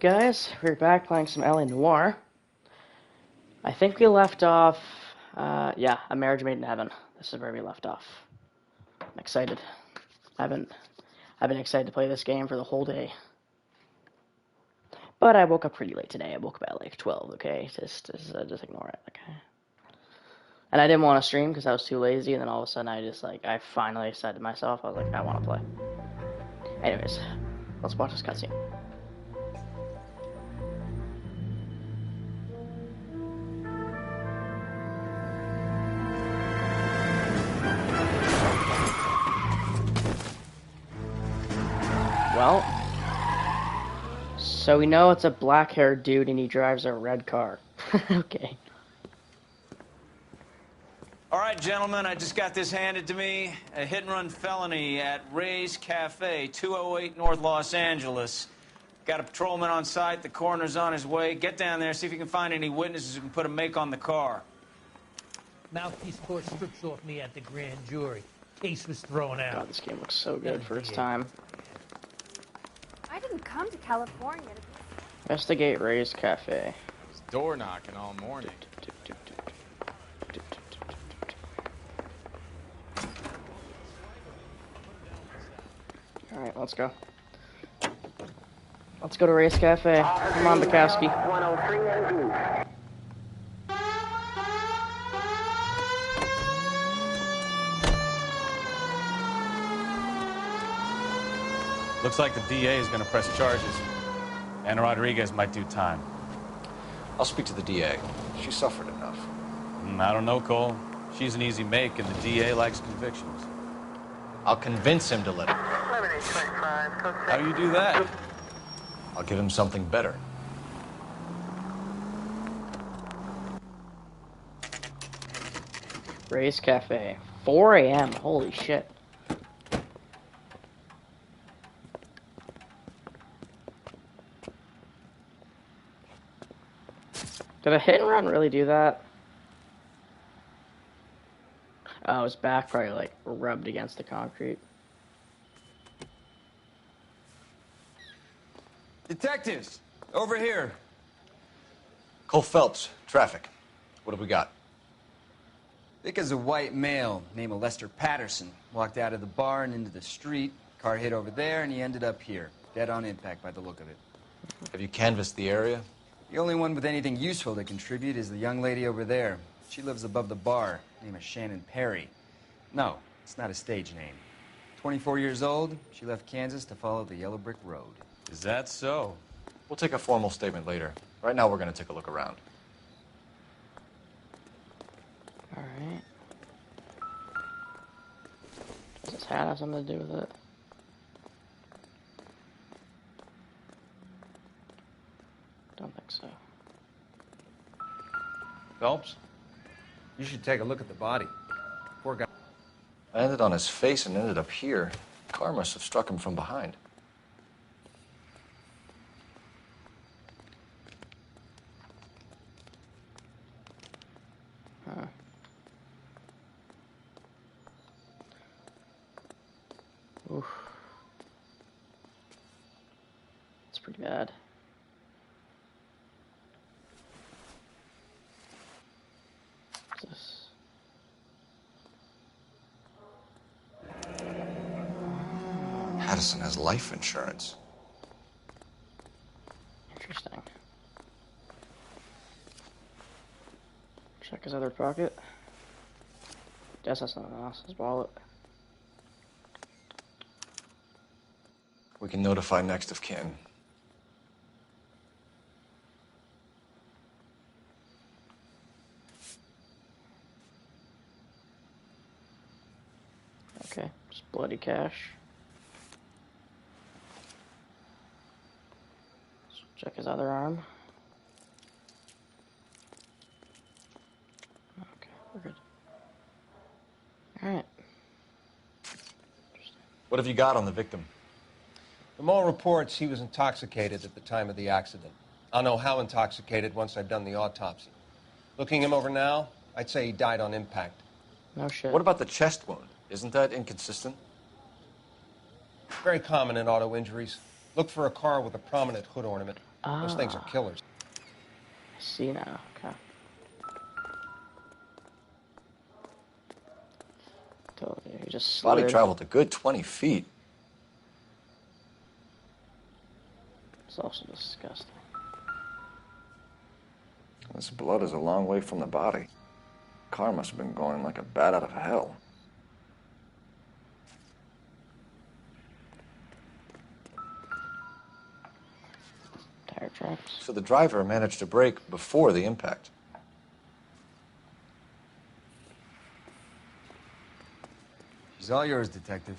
Guys, we're back playing some L.A Noire. I think we left off, yeah, A Marriage Made in Heaven. This is where we left off. I'm excited. I've been excited to play this game for the whole day. But I woke up pretty late today. I woke up at like 12, okay? Just ignore it, okay? And I didn't want to stream because I was too lazy, and then all of a sudden I finally said to myself, I was like, I want to play. Anyways, let's watch this cutscene. Well, so we know it's a black-haired dude and he drives a red car. Okay. All right, gentlemen, I just got this handed to me. A hit-and-run felony at Ray's Cafe, 208 North Los Angeles. Got a patrolman on site. The coroner's on his way. Get down there, see if you can find any witnesses who can put a make on the car. Mouthpiece court strips off me at the grand jury. Case was thrown out. God, this game looks so good for its time. I didn't come to California to... Investigate Ray's Cafe. It's door knocking all morning. Alright, let's go. Let's go to Ray's Cafe. Come on, Bukowski. 103 Looks like the DA is going to press charges. Anna Rodriguez might do time. I'll speak to the DA. She suffered enough. I don't know, Cole. She's an easy make, and the DA likes convictions. I'll convince him to let her. How do you do that? I'll give him something better. Ray's Cafe. 4 a.m. Holy shit. Did a hit and run really do that? Oh, his back probably like rubbed against the concrete. Detectives, over here. Cole Phelps, traffic. What have we got? Vic is a white male named Lester Patterson. Walked out of the bar and into the street. Car hit over there, and he ended up here. Dead on impact by the look of it. Have you canvassed the area? The only one with anything useful to contribute is the young lady over there. She lives above the bar. Name is Shannon Perry. No, it's not a stage name. 24 years old, she left Kansas to follow the Yellow Brick Road. Is that so? We'll take a formal statement later. Right now, we're going to take a look around. Alright. Does this hat have something to do with it? Don't think so. Phelps, you should take a look at the body. Poor guy. I ended on his face and ended up here. The car must have struck him from behind. Huh. Oof. That's pretty bad. What's this? Patterson has life insurance. Interesting. Check his other pocket. Guess that's someone else's wallet. We can notify next of kin. Okay, just bloody cash. Check his other arm. Okay, we're good. Alright. What have you got on the victim? From all reports, he was intoxicated at the time of the accident. I'll know how intoxicated once I've done the autopsy. Looking him over now, I'd say he died on impact. No shit. What about the chest wound? Isn't that inconsistent? Very common in auto injuries. Look for a car with a prominent hood ornament. Those things are killers. I see now. Okay. Totally. He just Body slid. traveled a good 20 feet. It's also disgusting. This blood is a long way from the body. Car must have been going like a bat out of hell. Tire tracks. So the driver managed to brake before the impact. She's all yours, Detective.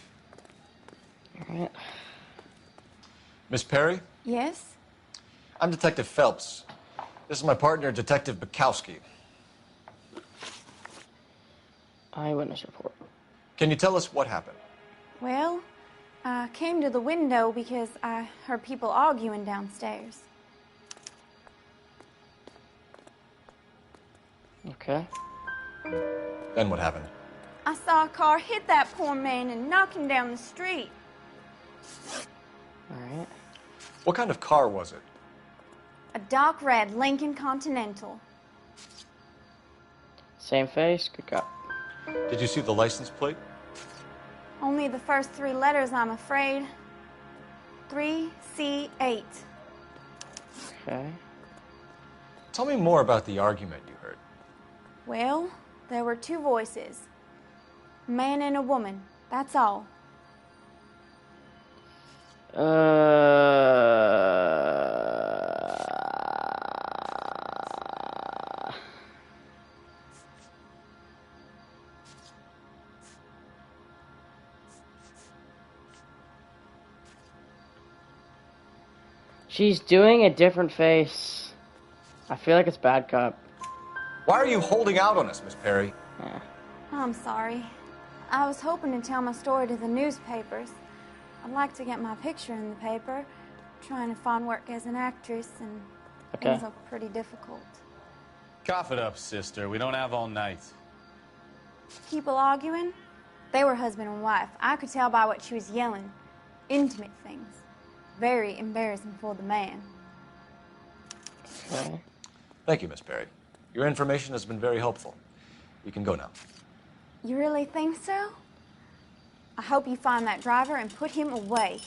All right. Miss Perry? Yes? I'm Detective Phelps. This is my partner, Detective Bukowski. Eyewitness report. Can you tell us what happened? Well, I came to the window because I heard people arguing downstairs. Okay. Then what happened? I saw a car hit that poor man and knock him down the street. All right. What kind of car was it? A dark red Lincoln Continental. Same face. Good cop. Did you see the license plate? Only the first 3 letters, I'm afraid. 3C8. Okay. Tell me more about the argument you heard. Well, there were 2 voices. A man and a woman. That's all. She's doing a different face. I feel like it's bad cop. Why are you holding out on us, Miss Perry? Yeah. I'm sorry. I was hoping to tell my story to the newspapers. I'd like to get my picture in the paper. Trying to find work as an actress, and things are pretty difficult. Cough it up, sister. We don't have all night. People arguing? They were husband and wife. I could tell by what she was yelling. Intimate things. Very embarrassing for the man. Okay. Thank you, Miss Perry. Your information has been very helpful. You can go now. You really think so? I hope you find that driver and put him away.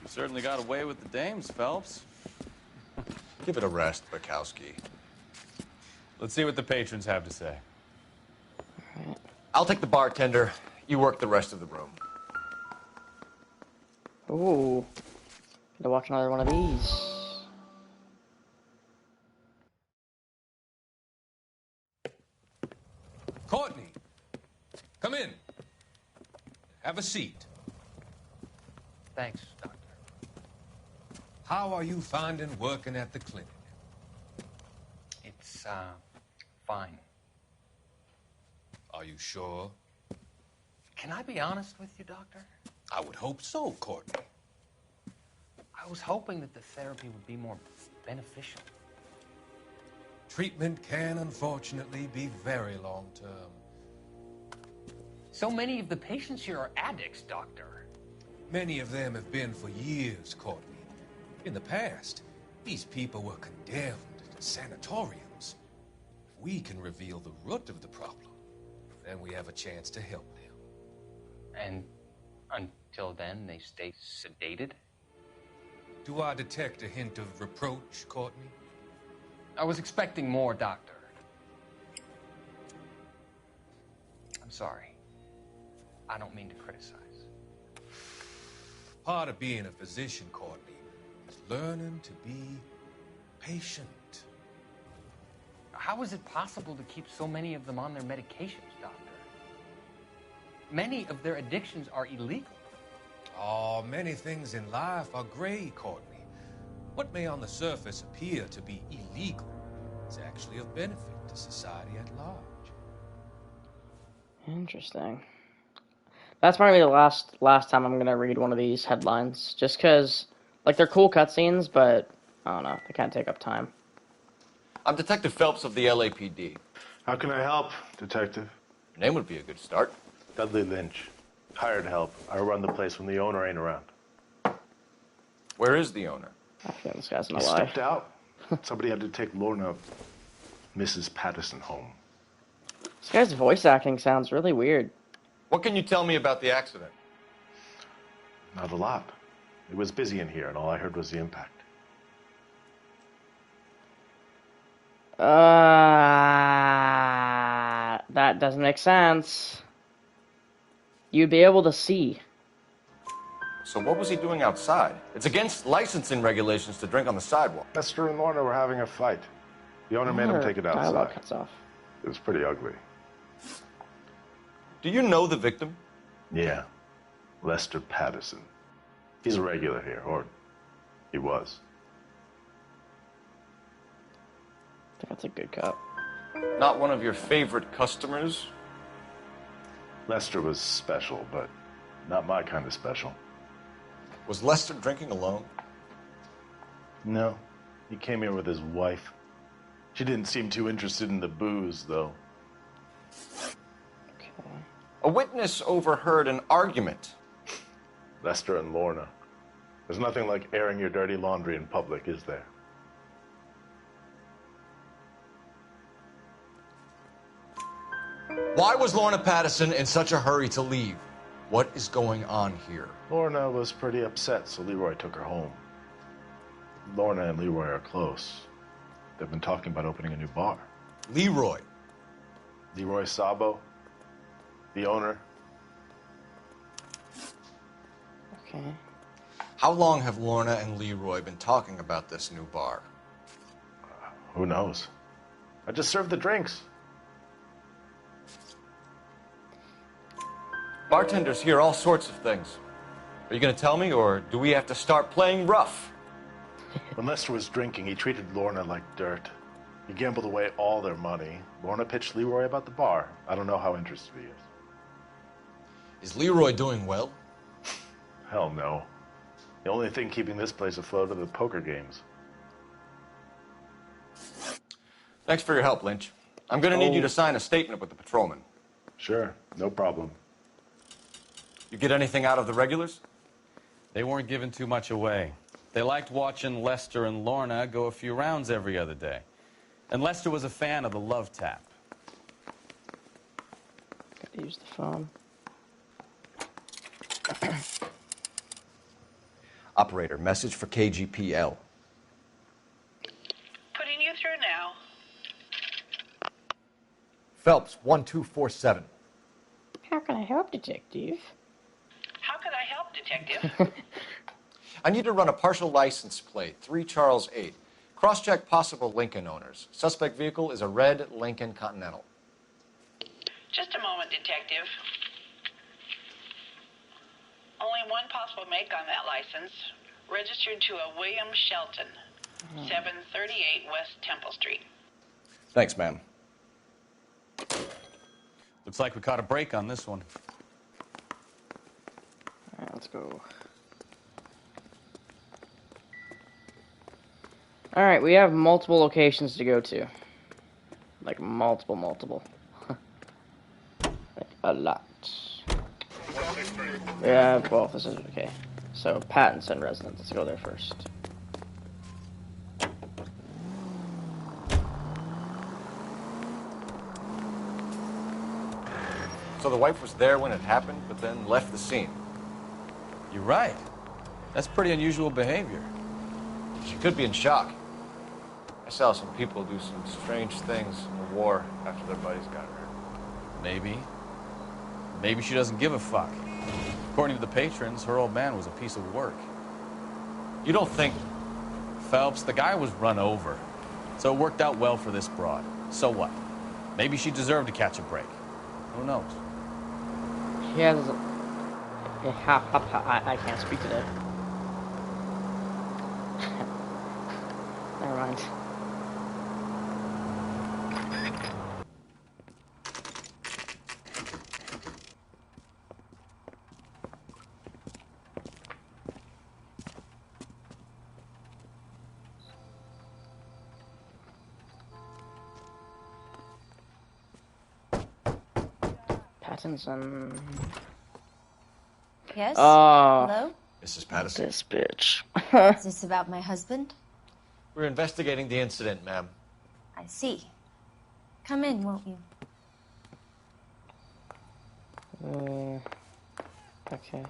You certainly got away with the dames, Phelps. Give it a rest, Bukowski. Let's see what the patrons have to say. All right. I'll take the bartender. You work the rest of the room. Ooh. Gotta watch another one of these. Courtney, come in. Have a seat. Thanks, Doctor. How are you finding working at the clinic? It's, fine. Are you sure? Can I be honest with you, Doctor? I would hope so, Courtney. I was hoping that the therapy would be more beneficial. Treatment can, unfortunately, be very long-term. So many of the patients here are addicts, Doctor. Many of them have been for years, Courtney. In the past, these people were condemned to sanatoriums. If we can reveal the root of the problem, then we have a chance to help them. And until then, they stay sedated? Do I detect a hint of reproach, Courtney? I was expecting more, Doctor. I'm sorry. I don't mean to criticize. Part of being a physician, Courtney, is learning to be patient. How is it possible to keep so many of them on their medications, Doctor? Many of their addictions are illegal. Oh, many things in life are gray, Courtney. What may on the surface appear to be illegal is actually of benefit to society at large. Interesting. That's probably the last time I'm gonna read one of these headlines, just because, like, they're cool cutscenes, but I don't know, they kind of take up time. I'm Detective Phelps of the LAPD. How can I help, Detective? Your name would be a good start. Dudley Lynch. Hired help. I run the place when the owner ain't around. Where is the owner? I feel this guy's He gonna lie. stepped out. Somebody had to take Lorna, Mrs. Patterson, home. This guy's voice acting sounds really weird. What can you tell me about the accident? Not a lot. It was busy in here, and all I heard was the impact. That doesn't make sense. You'd be able to see. So what was he doing outside? It's against licensing regulations to drink on the sidewalk. Lester and Lorna were having a fight. The owner made him take it Dialogue outside. cuts off. It was pretty ugly. Do you know the victim? Yeah. Lester Patterson. He's a regular here, or he was. I think that's a good cut. Not one of your favorite customers? Lester was special, but not my kind of special. Was Lester drinking alone? No. He came here with his wife. She didn't seem too interested in the booze, though. Okay. A witness overheard an argument. Lester and Lorna. There's nothing like airing your dirty laundry in public, is there? Why was Lorna Patterson in such a hurry to leave? What is going on here? Lorna was pretty upset, so Leroy took her home. Lorna and Leroy are close. They've been talking about opening a new bar. Leroy? Leroy Sabo, the owner. Okay. How long have Lorna and Leroy been talking about this new bar? Who knows? I just served the drinks. Bartenders hear all sorts of things. Are you going to tell me, or do we have to start playing rough? When Lester was drinking, he treated Lorna like dirt. He gambled away all their money. Lorna pitched Leroy about the bar. I don't know how interested he is. Is Leroy doing well? Hell no. The only thing keeping this place afloat are the poker games. Thanks for your help, Lynch. I'm going to need you to sign a statement with the patrolman. Sure, no problem. You get anything out of the regulars? They weren't giving too much away. They liked watching Lester and Lorna go a few rounds every other day. And Lester was a fan of the love tap. Gotta use the phone. Operator, message for KGPL. Putting you through now. Phelps, 1247. How can I help, Detective? How can I help, Detective? I need to run a partial license plate, 3 Charles 8. Cross-check possible Lincoln owners. Suspect vehicle is a red Lincoln Continental. Just a moment, Detective. Only one possible make on that license. Registered to a William Shelton, 738 West Temple Street. Thanks, ma'am. Looks like we caught a break on this one. All right, let's go. All right, we have multiple locations to go to. Like multiple. Like a lot. We have both. This is okay. So Pattinson residence. Let's go there first. So the wife was there when it happened, but then left the scene. You're right. That's pretty unusual behavior. She could be in shock. I saw some people do some strange things in the war after their buddies got hurt. Maybe. Maybe she doesn't give a fuck. According to the patrons, her old man was a piece of work. You don't think... Phelps, the guy was run over. So it worked out well for this broad. So what? Maybe she deserved to catch a break. Who knows? He has... I can't speak today. Never mind. Pattinson. Yes? Oh. Hello? Mrs. Patterson. This bitch. Is this about my husband? We're investigating the incident, ma'am. I see. Come in, won't you? Okay.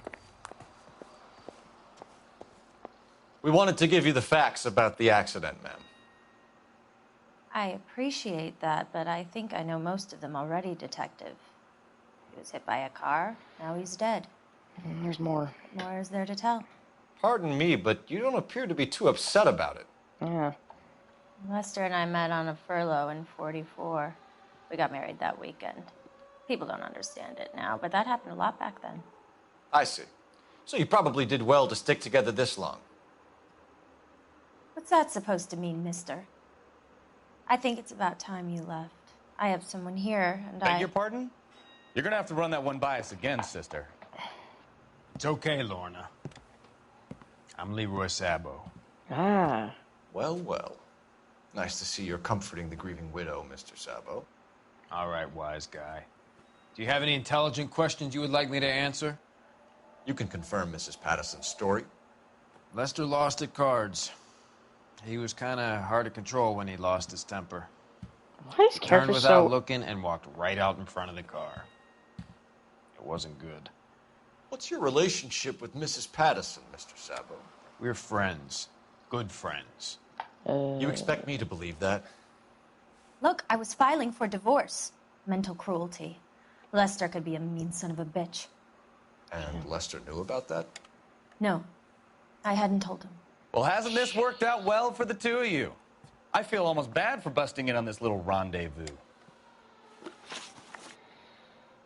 We wanted to give you the facts about the accident, ma'am. I appreciate that, but I think I know most of them already, Detective. He was hit by a car, now he's dead. There's more. What more is there to tell? Pardon me, but you don't appear to be too upset about it. Yeah. Lester and I met on a furlough in '44. We got married that weekend. People don't understand it now, but that happened a lot back then. I see. So you probably did well to stick together this long. What's that supposed to mean, mister? I think it's about time you left. I have someone here, and Beg your pardon? You're gonna have to run that one by us again, sister. It's okay, Lorna. I'm Leroy Sabo. Ah. Well, well. Nice to see you're comforting the grieving widow, Mr. Sabo. All right, wise guy. Do you have any intelligent questions you would like me to answer? You can confirm Mrs. Patterson's story. Lester lost at cards. He was kind of hard to control when he lost his temper. Why is Turned without looking and walked right out in front of the car. It wasn't good. What's your relationship with Mrs. Patterson, Mr. Sabo? We're friends. Good friends. You expect me to believe that? Look, I was filing for divorce. Mental cruelty. Lester could be a mean son of a bitch. And Lester knew about that? No, I hadn't told him. Well, hasn't this worked out well for the two of you? I feel almost bad for busting in on this little rendezvous.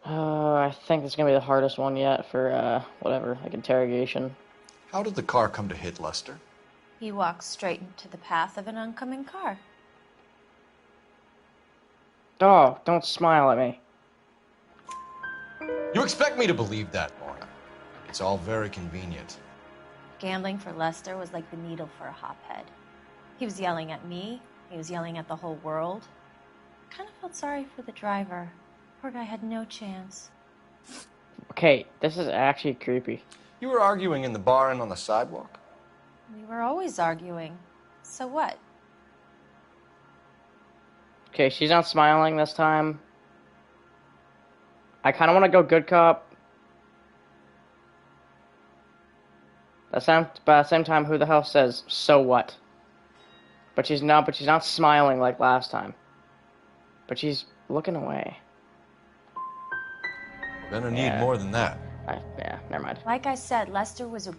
I think it's gonna be the hardest one yet for, whatever, like interrogation. How did the car come to hit Lester? He walked straight into the path of an oncoming car. Oh, don't smile at me. You expect me to believe that, Lorna. It's all very convenient. Gambling for Lester was like the needle for a hophead. He was yelling at me. He was yelling at the whole world. I kind of felt sorry for the driver. Poor guy had no chance. Okay, this is actually creepy. You were arguing in the bar and on the sidewalk? We were always arguing. So what? Okay, she's not smiling this time. I kind of want to go good cop. But at the same time, who the hell says, so what? But she's not smiling like last time. But she's looking away. We're gonna need more than that. Yeah, never mind. Like I said, Lester was a...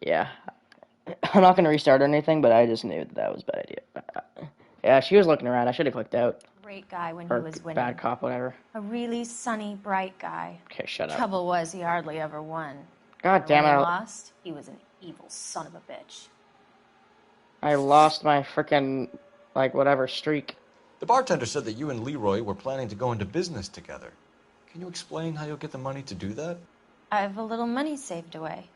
Yeah. I'm not going to restart or anything, but I just knew that was a bad idea. Yeah, she was looking around. I should have clicked out. great guy when he Or was winning. bad cop, whatever. A really sunny, bright guy. Okay, shut up. Trouble was, he hardly ever won. God And damn when it. he lost, he was an evil son of a bitch. I lost my frickin', like, whatever, streak. The bartender said that you and Leroy were planning to go into business together. Can you explain how you'll get the money to do that? I have a little money saved away.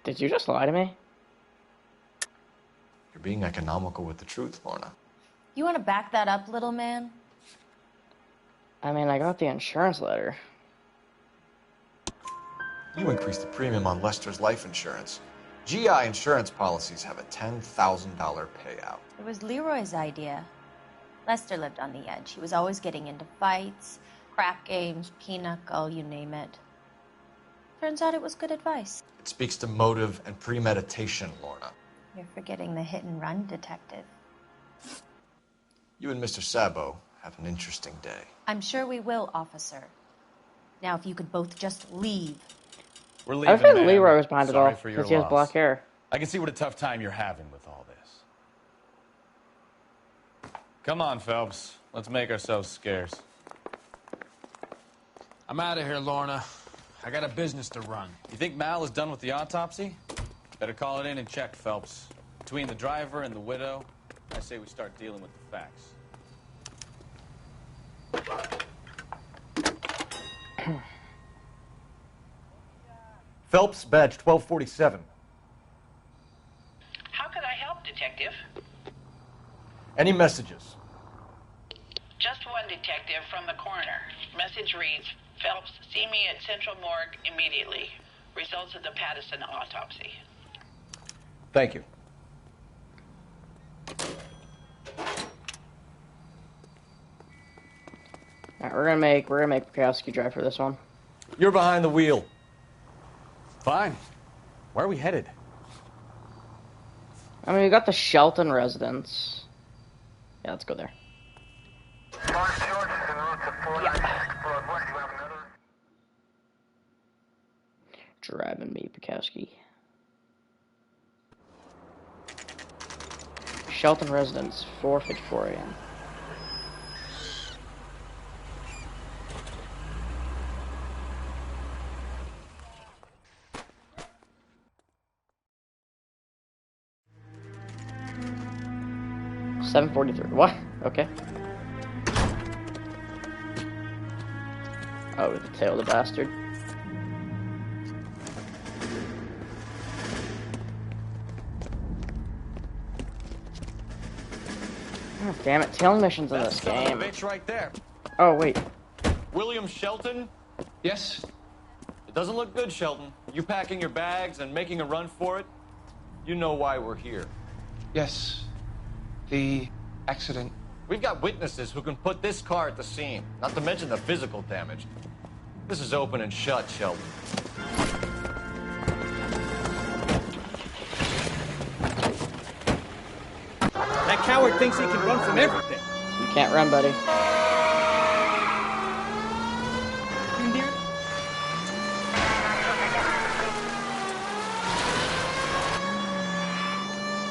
Did you just lie to me? You're being economical with the truth, Lorna. You want to back that up, little man? I mean, I got the insurance letter. You increased the premium on Lester's life insurance. GI insurance policies have a $10,000 payout. It was Leroy's idea. Lester lived on the edge. He was always getting into fights, crack games, pinochle, you name it. Turns out it was good advice. It speaks to motive and premeditation, Lorna. You're forgetting the hit and run, detective. You and Mr. Sabo have an interesting day. I'm sure we will, officer. Now, if you could both just leave. We're leaving, I think ma'am. Leroy was behind it Sorry all for your because he has loss. black hair. I can see what a tough time you're having with all this. Come on, Phelps. Let's make ourselves scarce. I'm out of here, Lorna. I got a business to run. You think Mal is done with the autopsy? Better call it in and check, Phelps. Between the driver and the widow, I say we start dealing with the facts. Phelps, badge 1247. How could I help, Detective? Any messages? Just one detective from the coroner. Message reads, Phelps, see me at Central Morgue immediately. Results of the Patterson autopsy. Thank you. Alright, we're gonna make Bukowski drive for this one. You're behind the wheel. Fine. Where are we headed? I mean, we got the Shelton residence. Yeah, let's go there. Driving me, Bukowski. Shelton residence, 4:54 a.m. $7:43. What? Okay. Oh, with the tail of the bastard. Oh, damn it. Tailing missions in this game. Bitch right there. Oh, wait. William Shelton? Yes? It doesn't look good, Shelton. You packing your bags and making a run for it? You know why we're here. Yes. The accident. We've got witnesses who can put this car at the scene, not to mention the physical damage. This is open and shut, Shelton. That coward thinks he can run from everything. You can't run, buddy.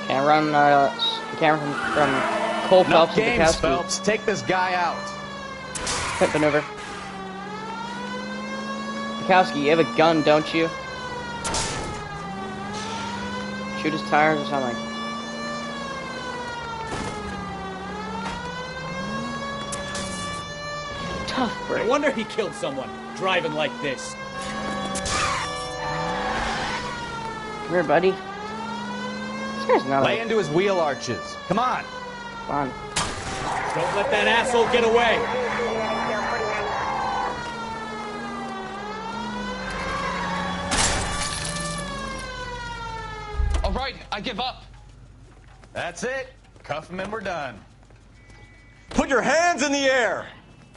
Can't run, can't run from Cole Phelps to Bukowski. Phelps. Take this guy out. Pit maneuver. Bukowski, you have a gun, don't you? Shoot his tires or something. Tough break. No wonder he killed someone, driving like this. Come here, buddy. This guy's not Lay into his wheel arches. Come on. Fun. Don't let that asshole get away. All right, I give up. That's it. Cuff him and we're done. Put your hands in the air!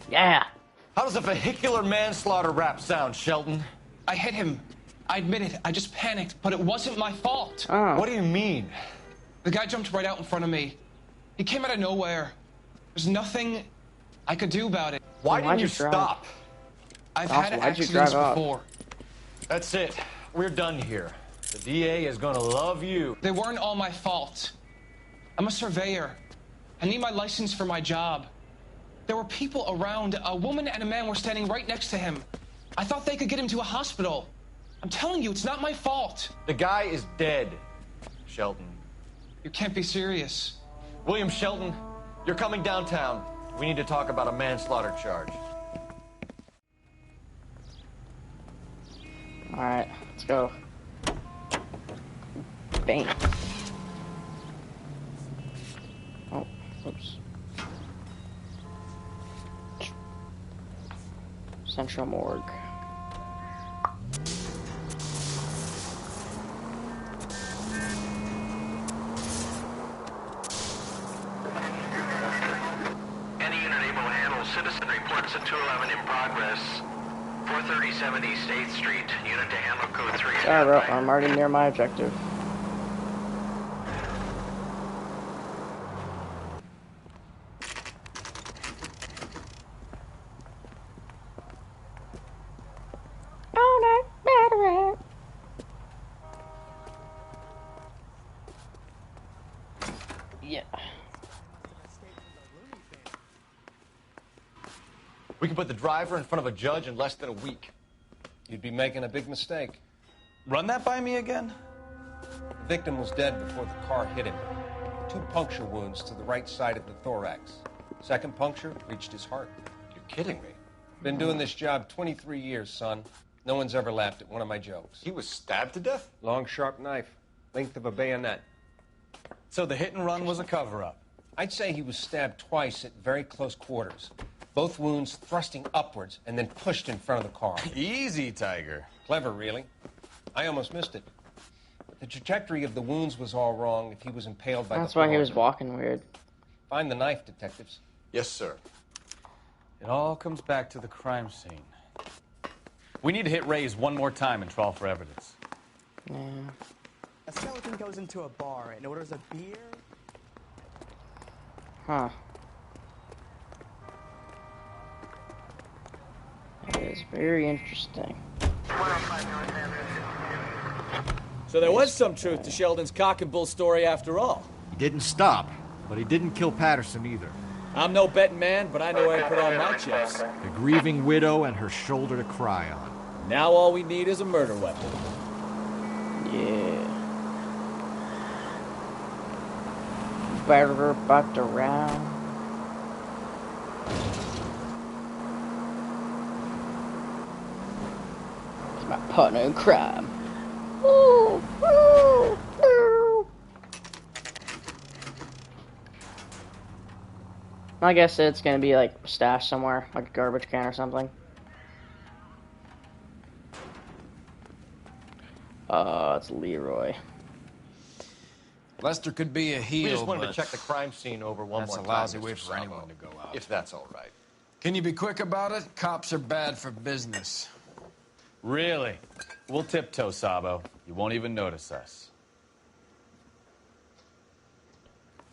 Yeah. How does a vehicular manslaughter rap sound, Shelton? I hit him. I admit it. I just panicked, but it wasn't my fault. Oh. What do you mean? The guy jumped right out in front of me. He came out of nowhere. There's nothing I could do about it. Why didn't you stop? I've had accidents before. That's it. We're done here. The DA is gonna love you. They weren't all my fault. I'm a surveyor. I need my license for my job. There were people around. A woman and a man were standing right next to him. I thought they could get him to a hospital. I'm telling you, it's not my fault. The guy is dead, Shelton. You can't be serious. William Shelton, you're coming downtown. We need to talk about a manslaughter charge. All right, let's go. Bang. Oh, oops. Central Morgue. Any unit able to handle citizen reports at 211 in progress. 437 East 8th Street. Unit to handle code 3. Sorry, bro. I'm already near my objective. Yeah. We can put the driver in front of a judge in less than a week. You'd be making a big mistake. Run that by me again? The victim was dead before the car hit him. 2 puncture wounds to the right side of the thorax. Second puncture reached his heart. You're kidding me. Been doing this job 23 years, son. No one's ever laughed at one of my jokes. He was stabbed to death? Long, sharp knife. Length of a bayonet. So the hit and run was a cover-up? I'd say he was stabbed twice at very close quarters. Both wounds thrusting upwards and then pushed in front of the car. Easy, Tiger. Clever, really. I almost missed it. The trajectory of the wounds was all wrong if he was impaled by That's the why he floor. was walking weird. Find the knife, detectives. Yes, sir. It all comes back to the crime scene. We need to hit Ray's one more time and trawl for evidence. Yeah. A skeleton goes into a bar and orders a beer. Huh. That is very interesting. So there was some truth to Sheldon's cock and bull story after all. He didn't stop, but he didn't kill Patterson either. I'm no betting man, but I know where to put on my chips. The grieving widow and her shoulder to cry on. Now all we need is a murder weapon. Yeah. Better back around. It's my partner in crime. Ooh, ooh, ooh. I guess it's gonna be like stashed somewhere, like a garbage can or something. It's Leroy. Lester could be a heel, We just wanted but to check the crime scene over one more that's time. a lousy Mr. way for Sabo, anyone to go out. If that's all right. Can you be quick about it? Cops are bad for business. Really? We'll tiptoe, Sabo. You won't even notice us.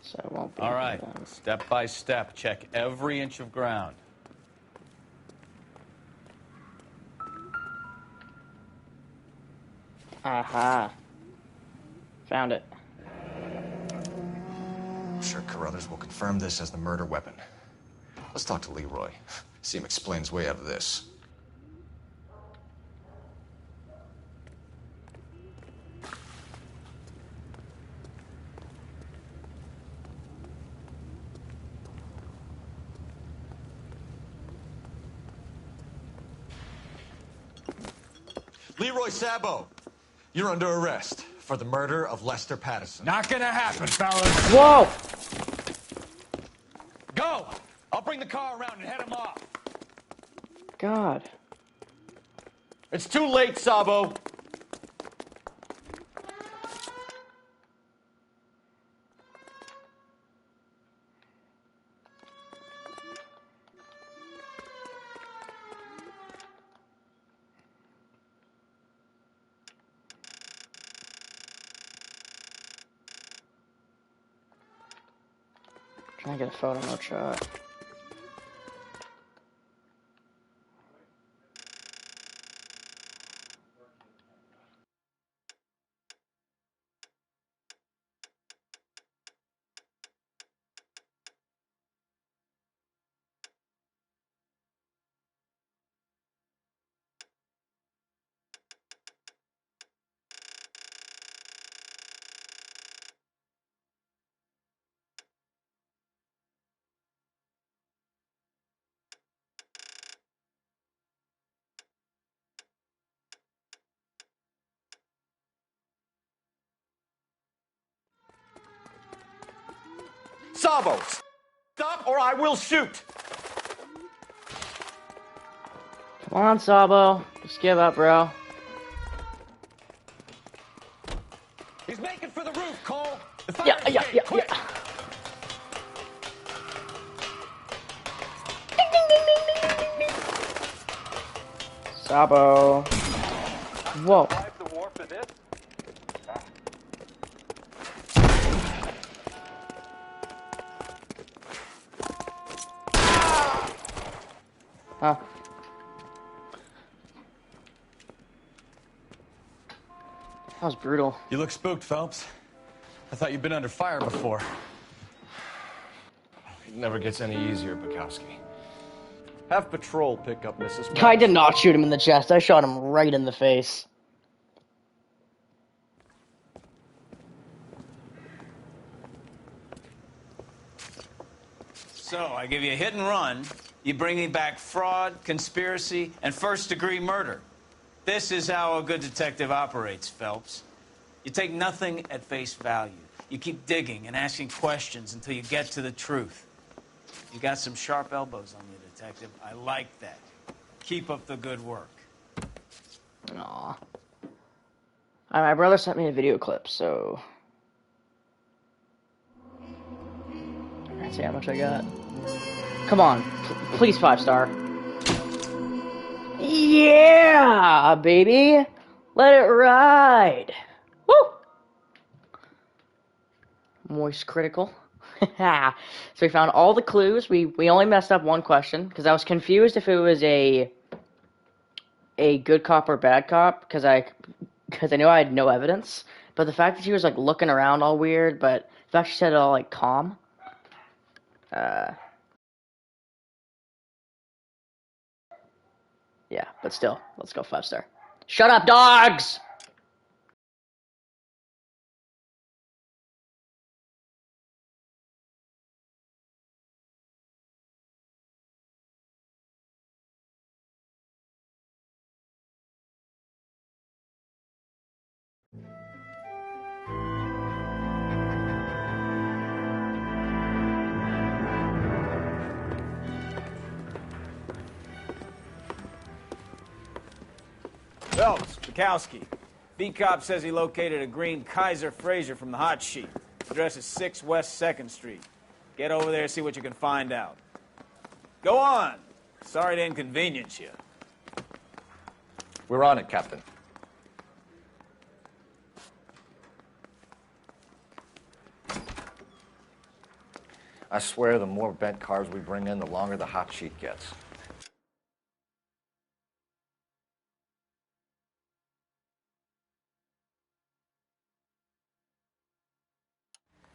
So it won't be. All right, step by step, check every inch of ground. Aha. Found it. I'm sure Carruthers will confirm this as the murder weapon. Let's talk to Leroy. See him explain his way out of this. Leroy Sabo, you're under arrest for the murder of Lester Patterson. Not gonna happen, fellas. Whoa! Go! I'll bring the car around and head him off. God. It's too late, Sabo. Trying to get a photo, no shot. Sabo, stop or I will shoot. Come on, Sabo. Just give up, bro. He's making for the roof, Cole. The fire Yeah. quick. Sabo. Whoa. Huh. That was brutal. You look spooked, Phelps. I thought you'd been under fire before. It never gets any easier, Bukowski. Have patrol pick up Mrs. I did not shoot him in the chest. I shot him right in the face. So, I give you a hit and run. You bring me back fraud, conspiracy, and first-degree murder. This is how a good detective operates, Phelps. You take nothing at face value. You keep digging and asking questions until you get to the truth. You got some sharp elbows on you, Detective. I like that. Keep up the good work. Aw. My brother sent me a video clip, so... Let's see how much I got. Come on. Please 5-star. Yeah, baby! Let it ride! Woo! Moist critical. So we found all the clues. We only messed up one question, because I was confused if it was a good cop or bad cop, because I knew I had no evidence. But the fact that she was, like, looking around all weird, but the fact she said it all, like, calm. Yeah, but still, let's go 5-star. Shut up, dogs! Phelps, Bukowski. B-Cop says he located a green Kaiser Fraser from the hot sheet. Address is 6 West 2nd Street. Get over there, see what you can find out. Go on. Sorry to inconvenience you. We're on it, Captain. I swear the more bent cars we bring in, the longer the hot sheet gets.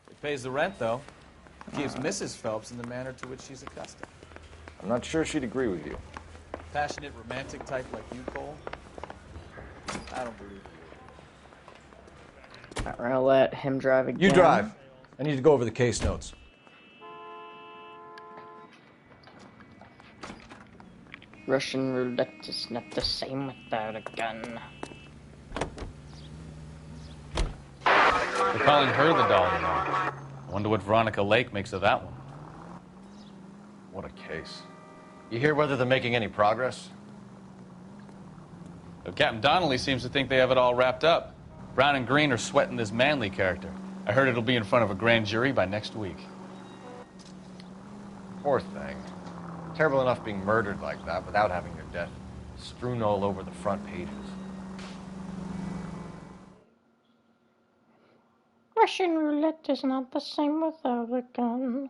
It pays the rent, though. Keeps Mrs. Phelps in the manner to which she's accustomed. I'm not sure she'd agree with you. Passionate, romantic type like you, Cole? I don't believe you. Alright, we're gonna let him drive again. You drive. I need to go over the case notes. Russian roulette is not the same without a gun. They're calling her the doll now. I wonder what Veronica Lake makes of that one. What a case. You hear whether they're making any progress? But Captain Donnelly seems to think they have it all wrapped up. Brown and Green are sweating this Manley character. I heard it'll be in front of a grand jury by next week. Poor thing. Terrible enough being murdered like that without having their death strewn all over the front pages. Russian roulette is not the same without a gun.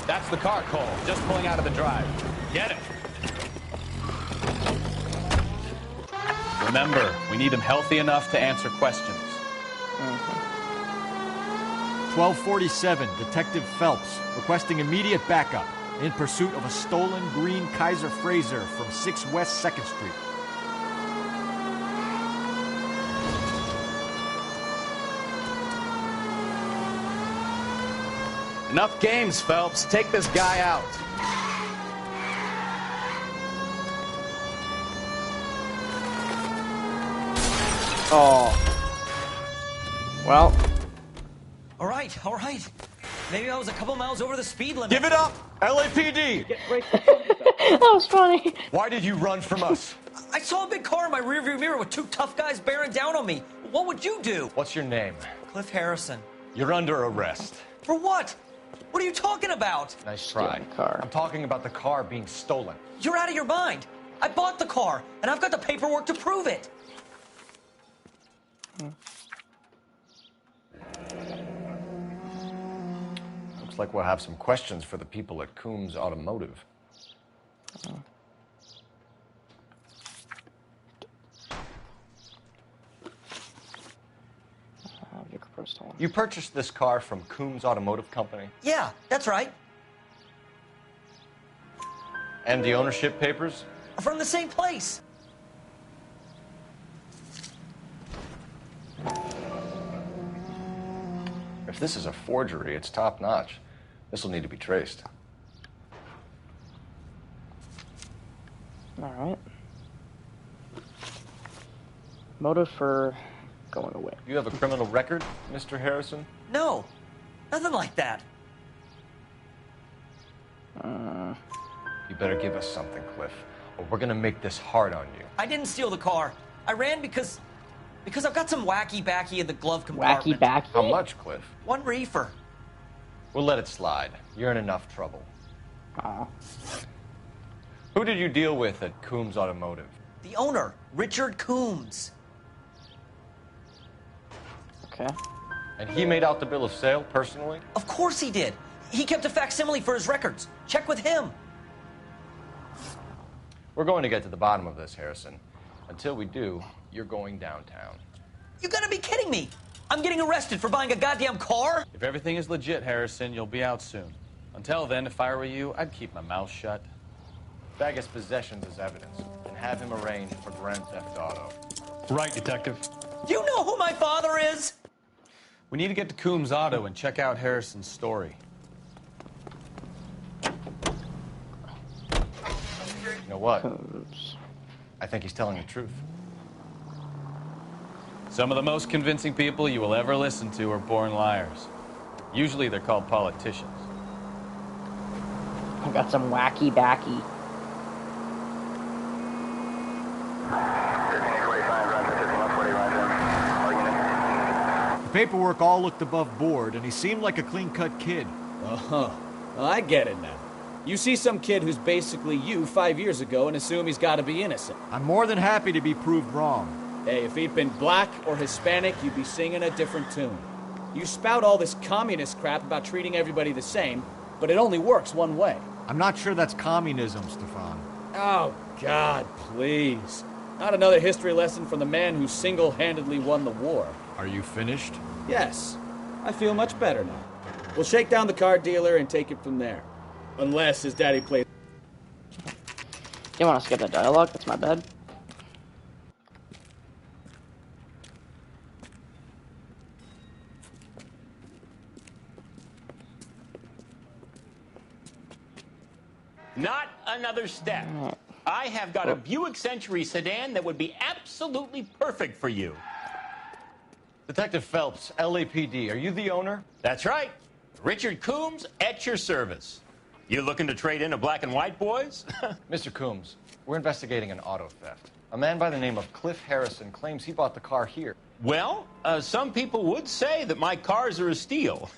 That's the car, Cole. Just pulling out of the drive. Get it. Remember, we need him healthy enough to answer questions. 1247, Detective Phelps, requesting immediate backup in pursuit of a stolen green Kaiser Fraser from 6 West 2nd Street. Enough games, Phelps. Take this guy out. Oh. Well. All right. Maybe I was a couple miles over the speed limit. Give it up! LAPD! That was funny. Why did you run from us? I saw a big car in my rearview mirror with 2 tough guys bearing down on me. What would you do? What's your name? Cliff Harrison. You're under arrest. For what? What are you talking about? Nice try. I'm talking about the car being stolen. You're out of your mind. I bought the car, and I've got the paperwork to prove it. Looks like we'll have some questions for the people at Coombs Automotive. You purchased this car from Coombs Automotive Company? Yeah, that's right. And the ownership papers? From the same place. If this is a forgery, it's top-notch. This will need to be traced. Alright. Motive for going away. You have a criminal record, Mr. Harrison? No, nothing like that. You better give us something, Cliff, or we're gonna make this hard on you. I didn't steal the car. I ran because I've got some wacky backy in the glove compartment. Wacky backy? How much, Cliff? 1 reefer. We'll let it slide. You're in enough trouble. Aw. Who did you deal with at Coombs Automotive? The owner, Richard Coombs. Okay. And he made out the bill of sale personally? Of course he did. He kept a facsimile for his records. Check with him. We're going to get to the bottom of this, Harrison. Until we do, you're going downtown. You gotta be kidding me. I'm getting arrested for buying a goddamn car? If everything is legit, Harrison, you'll be out soon. Until then, if I were you, I'd keep my mouth shut. Vegas possessions as evidence and have him arraigned for Grand Theft Auto. Right, Detective. Do you know who my father is? We need to get to Coombs Auto and check out Harrison's story. You know what? I think he's telling the truth. Some of the most convincing people you will ever listen to are born liars. Usually they're called politicians. I got some wacky backy. The paperwork all looked above board, and he seemed like a clean-cut kid. Uh-huh. Well, I get it now. You see some kid who's basically you 5 years ago and assume he's got to be innocent. I'm more than happy to be proved wrong. Hey, if he'd been black or Hispanic, you'd be singing a different tune. You spout all this communist crap about treating everybody the same, but it only works one way. I'm not sure that's communism, Stefan. Oh, God, please. Not another history lesson from the man who single-handedly won the war. Are you finished? Yes. I feel much better now. We'll shake down the car dealer and take it from there. Unless his daddy plays... You want to skip that dialogue? That's my bad. Not another step. I have got a Buick Century sedan that would be absolutely perfect for you. Detective Phelps, LAPD, are you the owner? That's right. Richard Coombs at your service. You looking to trade in a black and white, boys? Mr. Coombs, we're investigating an auto theft. A man by the name of Cliff Harrison claims he bought the car here. Well, some people would say that my cars are a steal.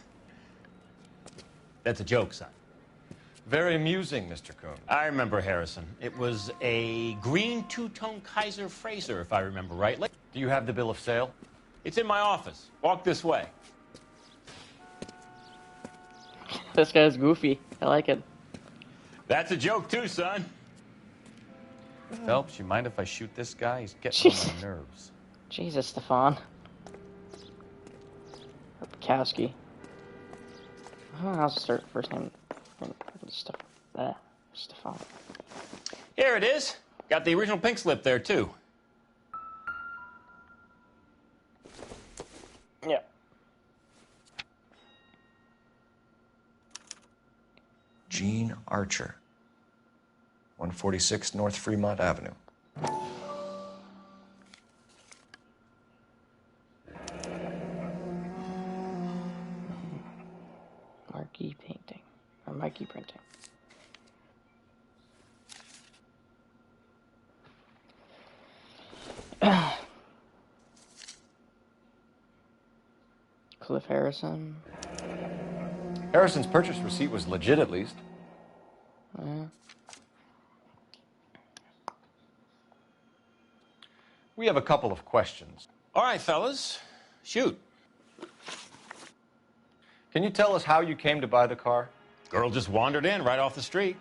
That's a joke, son. Very amusing, Mr. Coombs. I remember Harrison. It was a green two-tone Kaiser Frazer, if I remember rightly. Do you have the bill of sale? It's in my office. Walk this way. This guy's goofy. I like it. That's a joke too, son. Phelps, you mind if I shoot this guy? He's getting on my nerves. Jesus, Stefan. Bukowski. I don't know how to start first name. Stefan. Here it is. Got the original pink slip there too. Yeah. Gene Archer, 146 North Fremont Avenue. Marquee painting. Or Marquee printing. Cliff Harrison. Harrison's purchase receipt was legit, at least. Yeah. We have a couple of questions. All right, fellas. Shoot. Can you tell us how you came to buy the car? Girl just wandered in right off the street.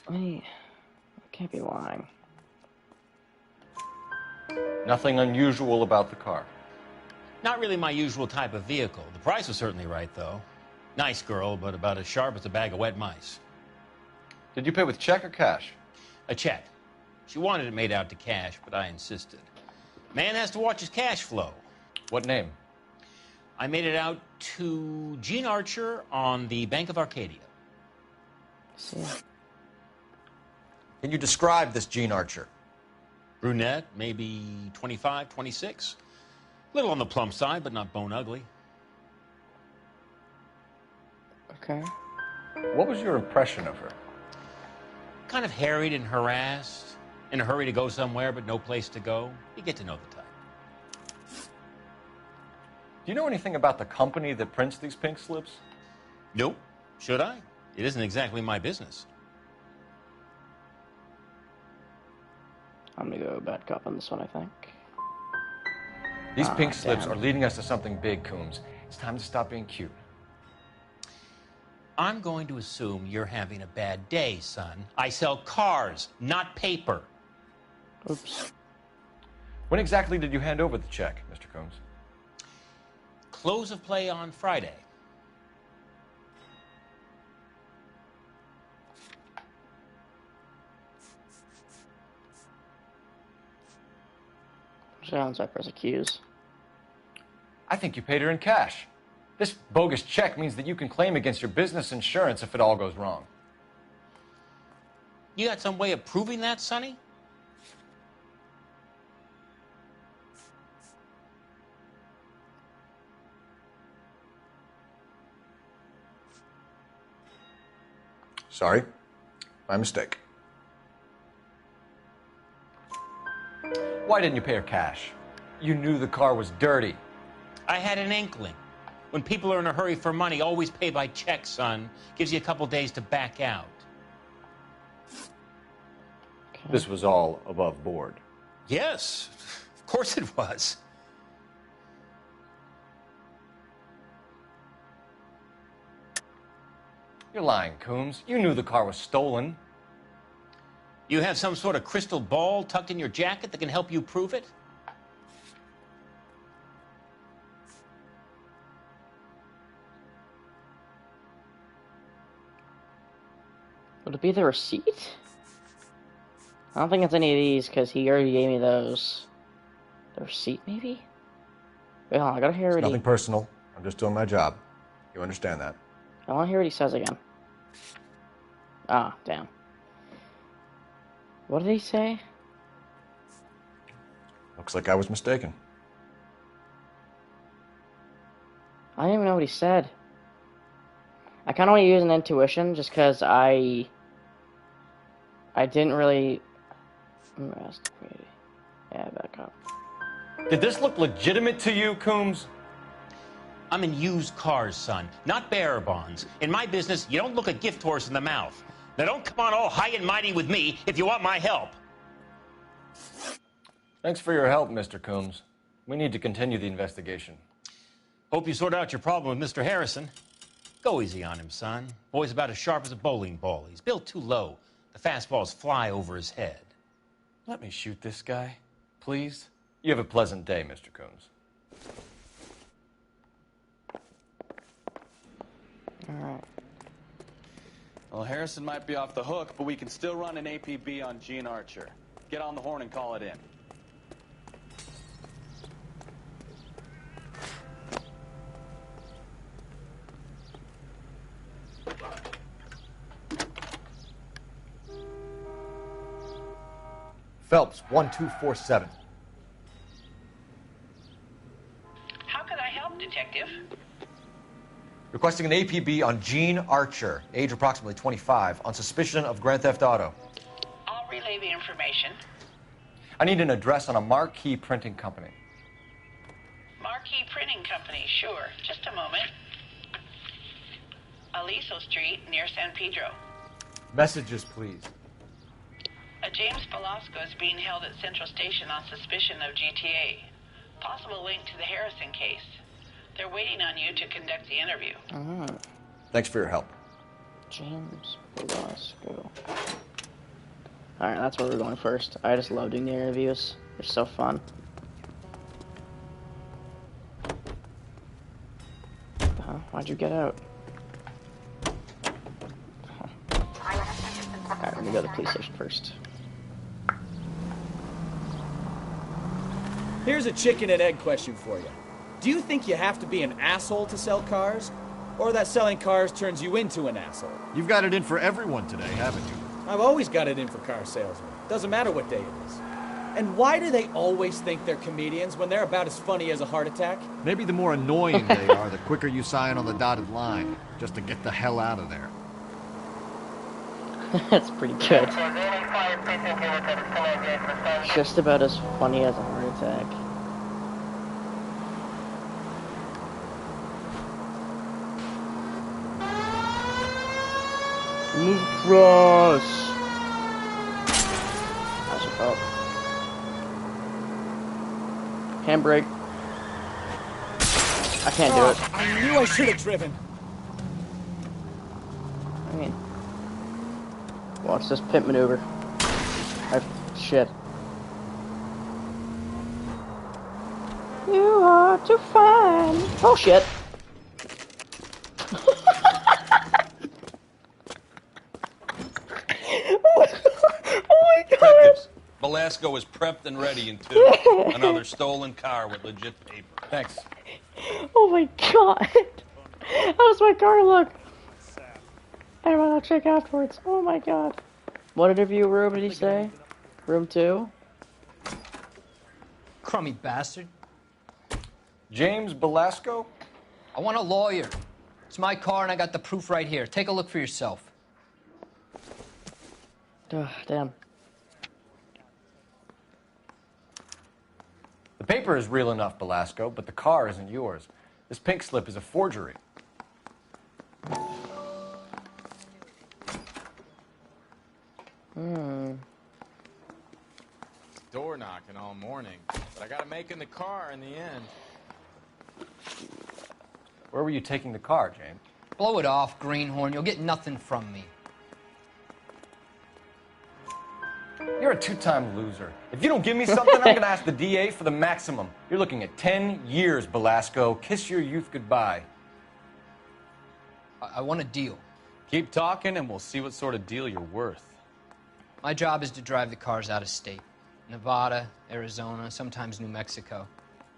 I can't be lying. Nothing unusual about the car. Not really my usual type of vehicle. The price was certainly right, though. Nice girl, but about as sharp as a bag of wet mice. Did you pay with check or cash? A check. She wanted it made out to cash, but I insisted. Man has to watch his cash flow. What name? I made it out to Gene Archer on the Bank of Arcadia. See. Can you describe this Gene Archer? Brunette, maybe 25, 26. A little on the plump side, but not bone ugly. Okay. What was your impression of her? Kind of harried and harassed, in a hurry to go somewhere, but no place to go. You get to know the type. Do you know anything about the company that prints these pink slips? Nope. Should I? It isn't exactly my business. I'm gonna go bad cop on this one, I think. These pink damn. slips are leading us to something big, Coombs. It's time to stop being cute. I'm going to assume you're having a bad day, son. I sell cars, not paper. Oops. When exactly did you hand over the check, Mr. Coombs? Close of play on Friday. Sounds like press accuse. I think you paid her in cash. This bogus check means that you can claim against your business insurance if it all goes wrong. You got some way of proving that, Sonny? Sorry. My mistake. Why didn't you pay her cash? You knew the car was dirty. I had an inkling. When people are in a hurry for money, always pay by check, son. Gives you a couple days to back out. Okay. This was all above board. Yes, of course it was. You're lying, Coombs. You knew the car was stolen. You have some sort of crystal ball tucked in your jacket that can help you prove it? Would it be the receipt? I don't think it's any of these because he already gave me those. The receipt, maybe? Wait, hold on, I gotta hear It's what nothing personal. I'm just doing my job. You understand that? I want to hear what he says again. Ah, damn. What did he say? Looks like I was mistaken. I don't even know what he said. I kind of want to use an intuition just because I didn't really... Yeah, back up. Did this look legitimate to you, Coombs? I'm in used cars, son, not bearer bonds. In my business, you don't look a gift horse in the mouth. Now don't come on all high and mighty with me if you want my help. Thanks for your help, Mr. Coombs. We need to continue the investigation. Hope you sort out your problem with Mr. Harrison. Go easy on him, son. Boy's about as sharp as a bowling ball. He's built too low. The fastballs fly over his head. Let me shoot this guy, please. You have a pleasant day, Mr. Coombs. All right. Well, Harrison might be off the hook, but we can still run an APB on Gene Archer. Get on the horn and call it in. Phelps, 1247. How can I help, Detective? Requesting an APB on Gene Archer, age approximately 25, on suspicion of grand theft auto. I'll relay the information. I need an address on a Marquee Printing Company. Marquee Printing Company, sure. Just a moment. Aliso Street, near San Pedro. Messages, please. A James Velasco is being held at Central Station on suspicion of GTA. Possible link to the Harrison case. They're waiting on you to conduct the interview. Thanks for your help. James Velasco. Alright, that's where we're going first. I just love doing the interviews. They're so fun. Why'd you get out? Alright, let me go to the police station first. Here's a chicken and egg question for you. Do you think you have to be an asshole to sell cars? Or that selling cars turns you into an asshole? You've got it in for everyone today, haven't you? I've always got it in for car salesmen. Doesn't matter what day it is. And why do they always think they're comedians when they're about as funny as a heart attack? Maybe the more annoying they are, the quicker you sign on the dotted line, just to get the hell out of there. That's pretty good. Just about as funny as a heart attack. Move across. How's it felt? Handbrake. I can't do it. I knew I should have driven. I mean, watch this pit maneuver. Shit. You are too fine. Oh shit. Detectives, Velasco is prepped and ready in 2. Another stolen car with legit paper. Thanks. Oh my god. How does my car look? I want to check afterwards. Oh my god. What interview room did he say? Room 2? Crummy bastard. James Velasco? I want a lawyer. It's my car and I got the proof right here. Take a look for yourself. Damn. The paper is real enough, Velasco, but the car isn't yours. This pink slip is a forgery. Door knocking all morning, but I got to make in the car in the end. Where were you taking the car, James? Blow it off, greenhorn. You'll get nothing from me. You're a 2-time loser. If you don't give me something, I'm going to ask the DA for the maximum. You're looking at 10 years, Velasco. Kiss your youth goodbye. I want a deal. Keep talking and we'll see what sort of deal you're worth. My job is to drive the cars out of state. Nevada, Arizona, sometimes New Mexico.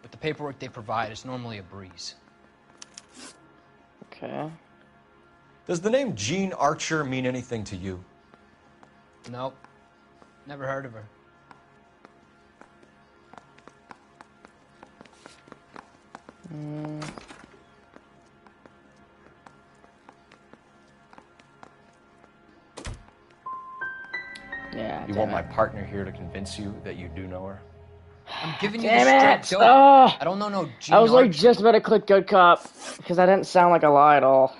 With the paperwork they provide, it's normally a breeze. Okay. Does the name Jean Archer mean anything to you? Nope. Never heard of her. Yeah. You want my partner here to convince you that you do know her? I'm giving you Damn the it! straight dope. Oh! I don't know no Jean I was like Archer. just about to click good cop because I didn't sound like a lie at all.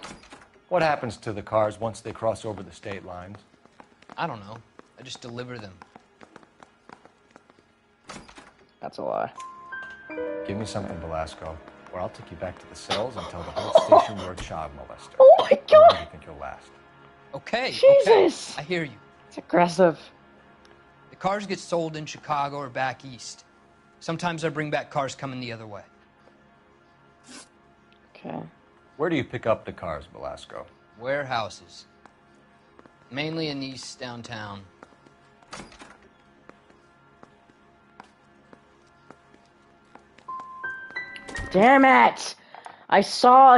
What happens to the cars once they cross over the state lines? I don't know. I just deliver them. That's a lie. Give me something, Velasco, or I'll take you back to the cells and tell the whole station you're a child molester. Oh my How god! long do you think you'll last? Okay, Jesus! okay. I hear you. It's aggressive. The cars get sold in Chicago or back east. Sometimes I bring back cars coming the other way. Okay. Where do you pick up the cars, Velasco? Warehouses. Mainly in East downtown. Damn it! I saw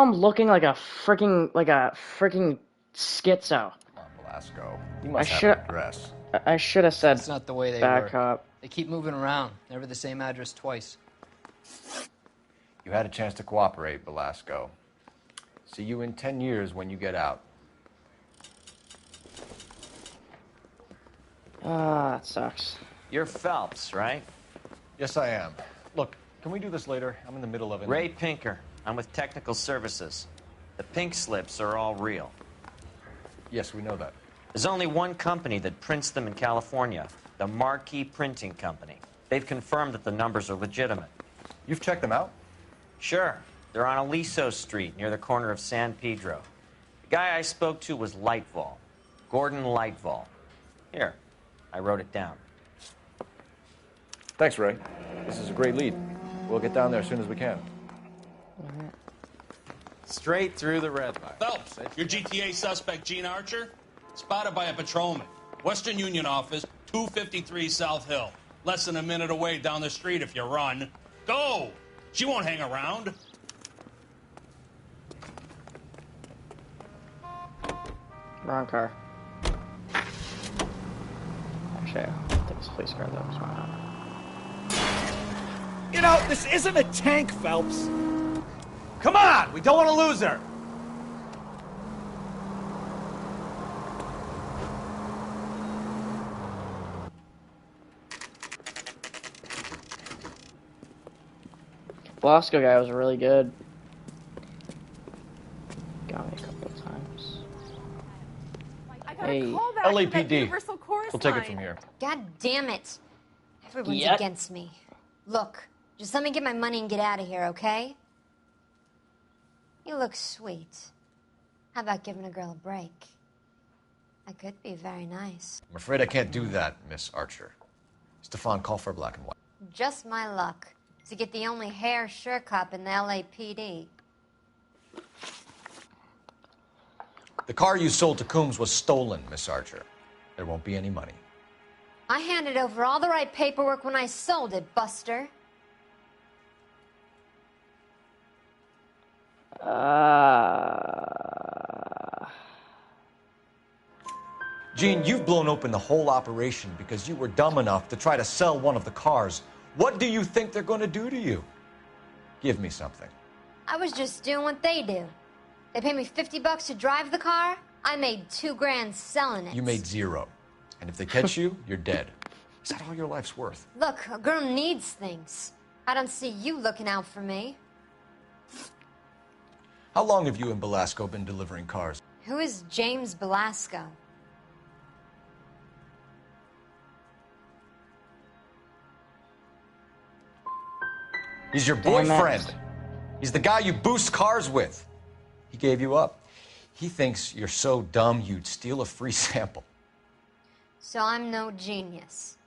him looking like a freaking schizo. Come on, Velasco. You must have an address. I should have said That's not the way they back work. up. They keep moving around. Never the same address twice. You had a chance to cooperate, Velasco. See you in 10 years when you get out. Ah, that sucks. You're Phelps, right? Yes, I am. Look, can we do this later? I'm in the middle of it. Ray Pinker. I'm with Technical Services. The pink slips are all real. Yes, we know that. There's only one company that prints them in California, the Marquee Printing Company. They've confirmed that the numbers are legitimate. You've checked them out? Sure. They're on Aliso Street, near the corner of San Pedro. The guy I spoke to was Lightval. Gordon Lightval. Here, I wrote it down. Thanks, Ray. This is a great lead. We'll get down there as soon as we can. Straight through the red light. Phelps, your GTA suspect, Jean Archer, spotted by a patrolman. Western Union office, 253 South Hill. Less than a minute away down the street if you run. Go! She won't hang around. Wrong car. Actually, I'll take this police car though. Why not? You know, this isn't a tank, Phelps. Come on, we don't want to lose her. Blasco guy was really good. Got me a couple of times. Hey, LAPD. We'll take it from here. God damn it. Everyone's Yep. against me. Look, just let me get my money and get out of here, okay? You look sweet. How about giving a girl a break? That could be very nice. I'm afraid I can't do that, Miss Archer. Stefan, call for black and white. Just my luck to get the only hair sure cop in the LAPD. The car you sold to Coombs was stolen, Miss Archer. There won't be any money. I handed over all the right paperwork when I sold it, Buster. Gene, you've blown open the whole operation because you were dumb enough to try to sell one of the cars. What do you think they're going to do to you? Give me something. I was just doing what they do. They paid me $50 to drive the car. I made $2 grand selling it. You made zero. And if they catch you, you're dead. Is that all your life's worth? Look, a girl needs things. I don't see you looking out for me. How long have you and Belasco been delivering cars? Who is James Belasco? He's your Damn it. boyfriend. He's the guy you boost cars with. He gave you up. He thinks you're so dumb you'd steal a free sample. So I'm no genius.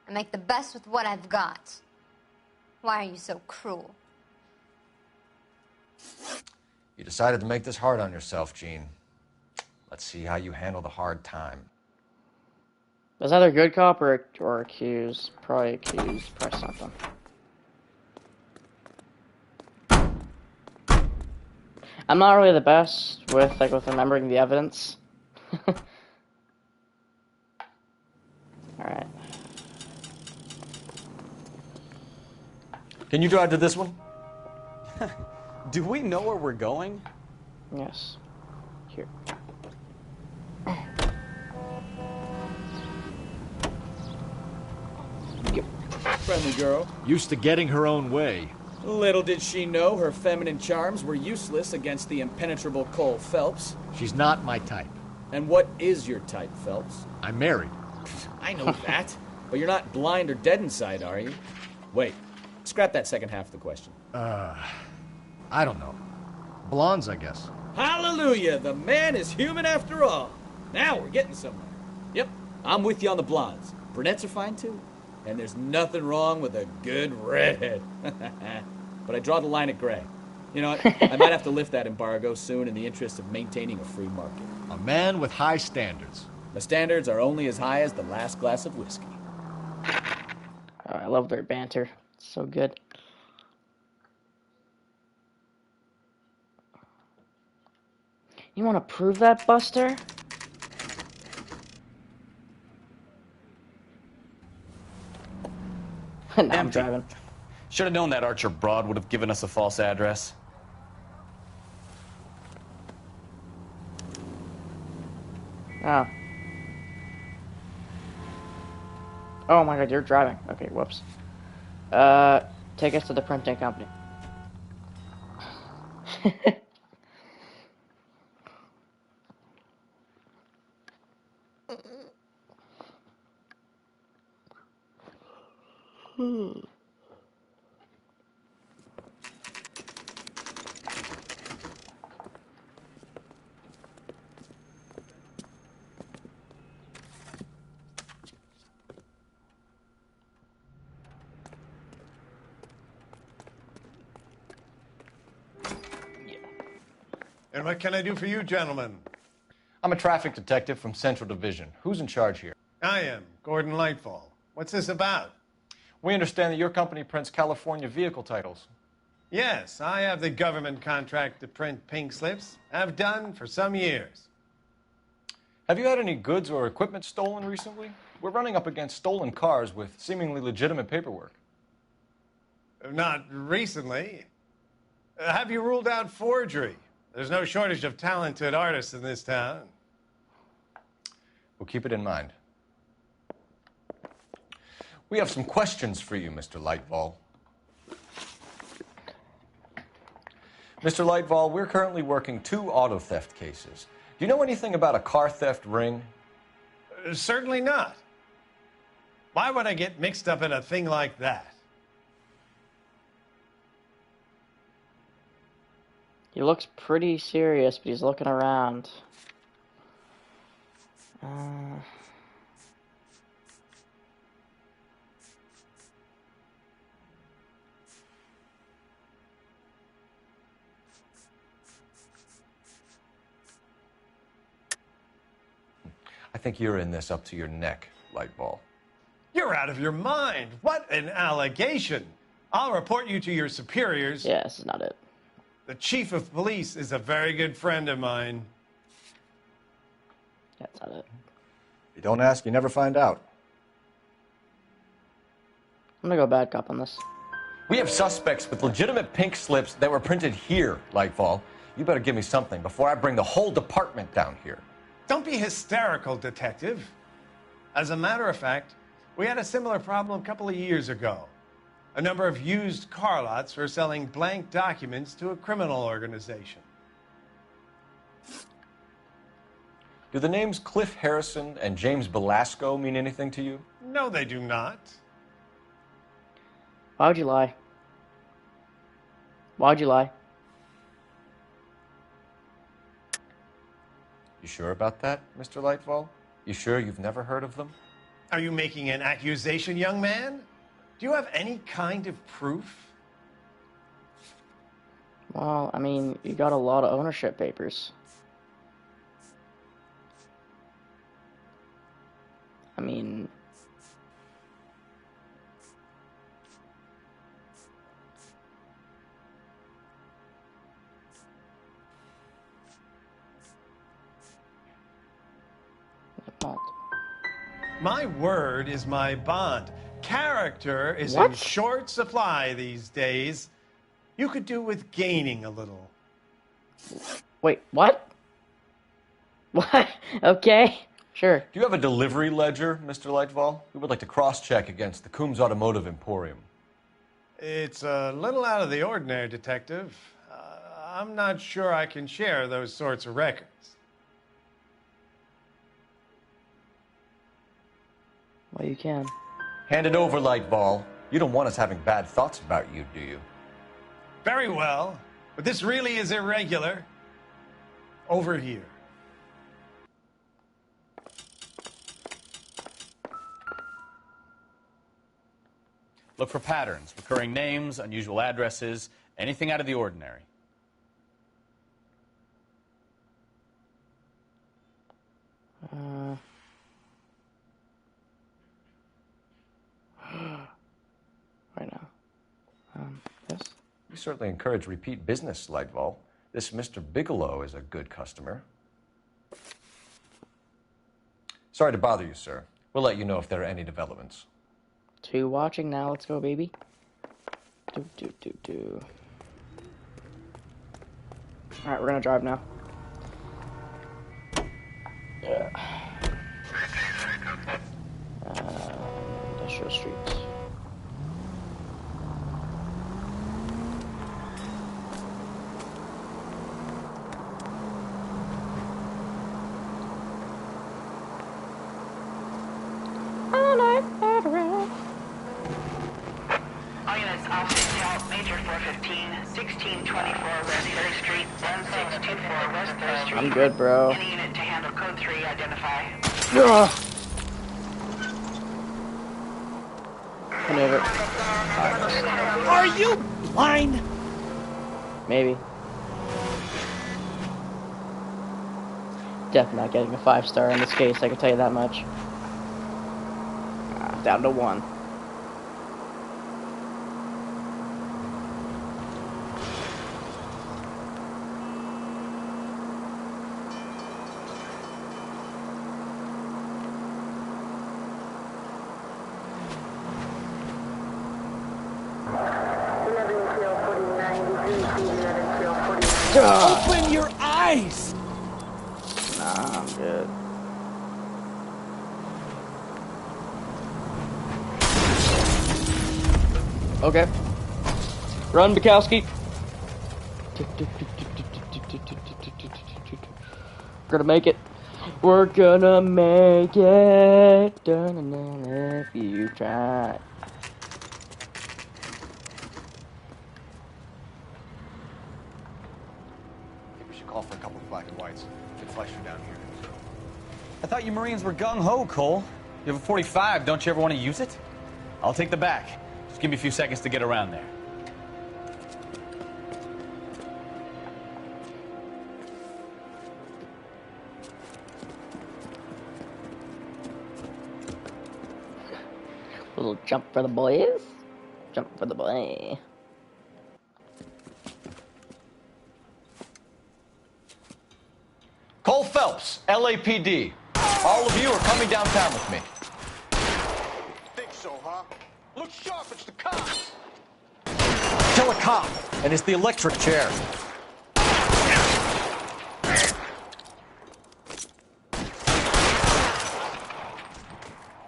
I make the best with what I've got. Why are you so cruel? You decided to make this hard on yourself, Gene. Let's see how you handle the hard time. Was either good cop or accused? Probably accused. Probably something. I'm not really the best with remembering the evidence. Alright. Can you drive to this one? Do we know where we're going? Yes. Here. Friendly girl. Used to getting her own way. Little did she know her feminine charms were useless against the impenetrable Cole Phelps. She's not my type. And what is your type, Phelps? I'm married. I know that. But you're not blind or dead inside, are you? Wait. Scrap that second half of the question. I don't know. Blondes, I guess. Hallelujah! The man is human after all. Now we're getting somewhere. Yep, I'm with you on the blondes. Brunettes are fine too. And there's nothing wrong with a good redhead. But I draw the line at gray. You know what? I might have to lift that embargo soon in the interest of maintaining a free market. A man with high standards. The standards are only as high as the last glass of whiskey. Oh, I love their banter. It's so good. You want to prove that, Buster? Now I'm driving. Should have known that Archer broad would have given us a false address. Oh. Oh my god, you're driving. Okay, whoops. Take us to the printing company. And what can I do for you, gentlemen? I'm a traffic detective from Central Division. Who's in charge here? I am, Gordon Lightfall. What's this about? We understand that your company prints California vehicle titles. Yes, I have the government contract to print pink slips. Have done for some years. Have you had any goods or equipment stolen recently? We're running up against stolen cars with seemingly legitimate paperwork. Not recently. Have you ruled out forgery? There's no shortage of talented artists in this town. We'll keep it in mind. We have some questions for you, Mr. Lightval. Mr. Lightval, we're currently working 2 auto theft cases. Do you know anything about a car theft ring? Certainly not. Why would I get mixed up in a thing like that? He looks pretty serious, but he's looking around. I think you're in this up to your neck, Lightball. You're out of your mind. What an allegation. I'll report you to your superiors. Yeah, this is not it. The chief of police is a very good friend of mine. That's not it. If you don't ask, you never find out. I'm gonna go bad cop on this. We have suspects with legitimate pink slips that were printed here, Lightfall. You better give me something before I bring the whole department down here. Don't be hysterical, Detective. As a matter of fact, we had a similar problem a couple of years ago. A number of used car lots were selling blank documents to a criminal organization. Do the names Cliff Harrison and James Belasco mean anything to you? No, they do not. Why would you lie? Why would you lie? You sure about that, Mr. Lightfall? You sure you've never heard of them? Are you making an accusation, young man? Do you have any kind of proof? Well, I mean, you got a lot of ownership papers. I mean... My word is my bond. Character is What? in short supply these days. You could do with gaining a little. Wait, what? What? Okay, sure. Do you have a delivery ledger, Mr. Lightfall? We would like to cross-check against the Coombs Automotive Emporium. It's a little out of the ordinary, Detective. I'm not sure I can share those sorts of records. Well, you can. Hand it over, Lightball. You don't want us having bad thoughts about you, do you? Very well, but this really is irregular. Over here. Look for patterns, recurring names, unusual addresses, anything out of the ordinary. Right now. Yes? We certainly encourage repeat business, Lightball. This Mr. Bigelow is a good customer. Sorry to bother you, sir. We'll let you know if there are any developments. 2 watching now. Let's go, baby. Alright, we're gonna drive now. Industrial streets. All units, officers count Major 415, 1624 West 3rd Street, 1624 West 3rd Street. I'm good, bro. Any unit to handle code 3, identify. Ugh. Maneuver. Are you blind? Maybe. Definitely not getting a 5-star in this case, I can tell you that much. Down to 1. Open your eyes! Nah, I'm good. Okay. Run, Bukowski. We're gonna make it. We're gonna make it. If you try. I think we should call for a couple of black and whites. Get Fletcher down here. I thought you Marines were gung-ho, Cole. You have a 45. Don't you ever want to use it? I'll take the back. Just give me a few seconds to get around there. Little jump for the boys. Jump for the boy. Cole Phelps, LAPD. All of you are coming downtown with me. Think so, huh? Look sharp, it's the cops. Kill a cop, and it's the electric chair.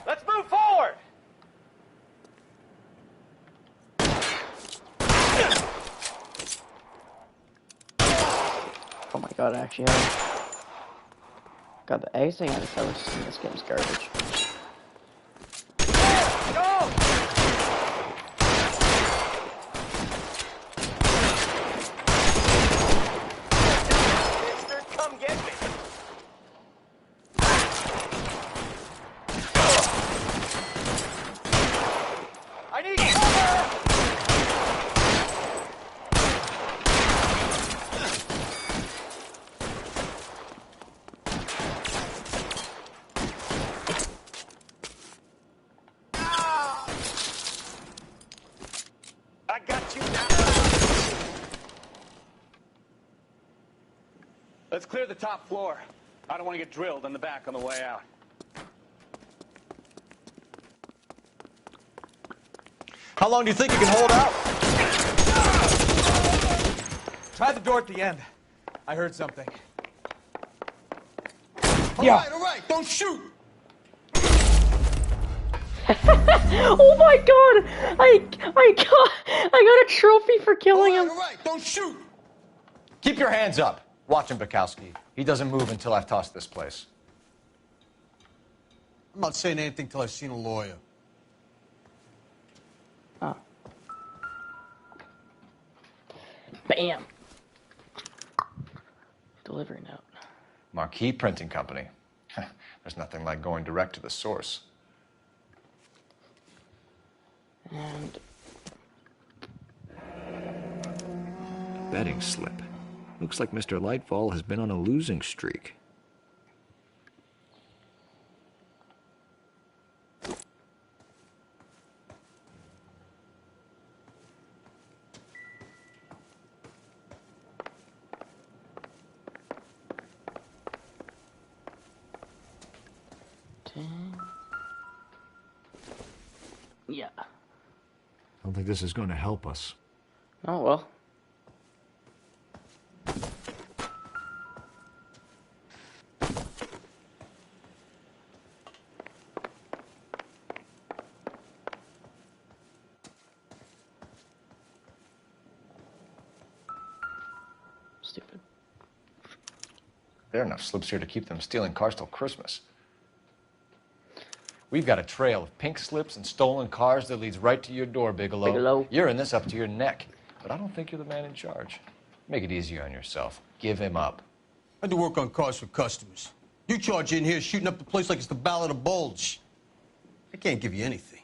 Let's move forward. Oh my god, I actually have. God, the everything I just ever seen in this game's garbage. Go! Mister, come get me. I need cover! I got you now. Let's clear the top floor. I don't want to get drilled in the back on the way out. How long do you think you can hold out? Try the door at the end. I heard something. All right, don't shoot. Oh my god! I got a trophy for killing him. All right, don't shoot. Keep your hands up. Watch him, Bukowski. He doesn't move until I've tossed this place. I'm not saying anything till I've seen a lawyer. Oh. Bam. Delivery note. Marquee Printing Company. There's nothing like going direct to the source. And Betting slip. Looks like Mr. Lightfall has been on a losing streak. yeah. I don't think this is going to help us. Oh well. Stupid. There are enough slips here to keep them stealing cars till Christmas. We've got a trail of pink slips and stolen cars that leads right to your door, Bigelow. You're in this up to your neck, but I don't think you're the man in charge. Make it easier on yourself. Give him up. I do work on cars for customers. You charge in here shooting up the place like it's the Ballad of Bulge. I can't give you anything.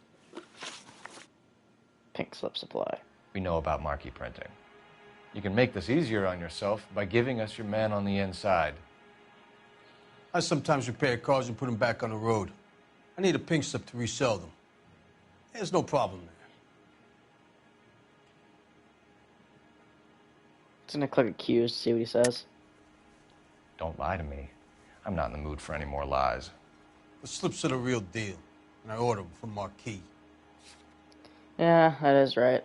Pink slip supply. We know about marquee printing. You can make this easier on yourself by giving us your man on the inside. I sometimes repair cars and put them back on the road. I need a pink slip to resell them. There's no problem there. Just gonna click accused, see what he says. Don't lie to me. I'm not in the mood for any more lies. The slips are the real deal, and I ordered them from Marquis. Yeah, that is right.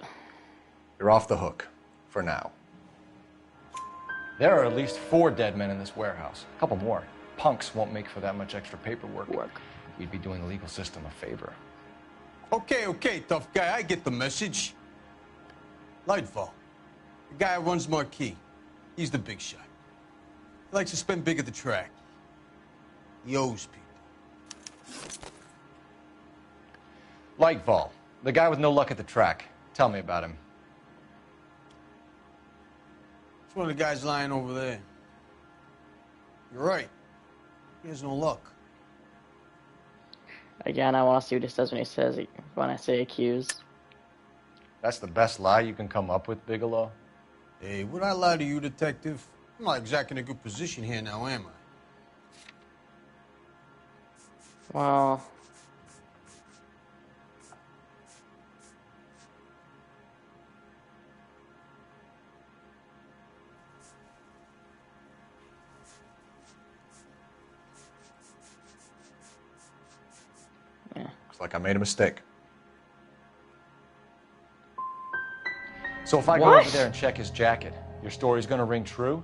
You're off the hook. For now. There are at least 4 dead men in this warehouse. A couple more. Punks won't make for that much extra paperwork. We'd be doing the legal system a favor. Okay, tough guy. I get the message. Lightfall, the guy who runs Marquis. He's the big shot. He likes to spend big at the track. He owes people. Lightfall, the guy with no luck at the track. Tell me about him. It's one of the guys lying over there. You're right. He has no luck. Again, I want to see what he says when I say accused. That's the best lie you can come up with, Bigelow? Hey, would I lie to you, detective? I'm not exactly in a good position here now, am I? Well... Looks like I made a mistake. So if I go What? over there and check his jacket, your story's gonna ring true?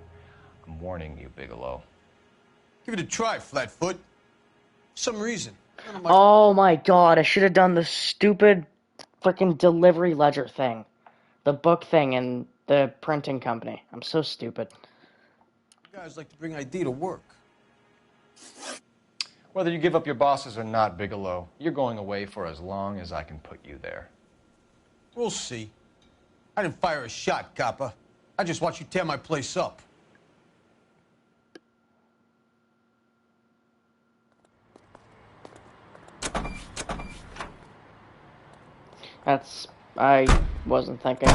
I'm warning you, Bigelow. Give it a try, Flatfoot. For some reason. Oh my god, I should have done the stupid freaking delivery ledger thing. The book thing in the printing company. I'm so stupid. You guys like to bring ID to work. Whether you give up your bosses or not, Bigelow, you're going away for as long as I can put you there. We'll see. I didn't fire a shot, copper. I just watched you tear my place up. I wasn't thinking.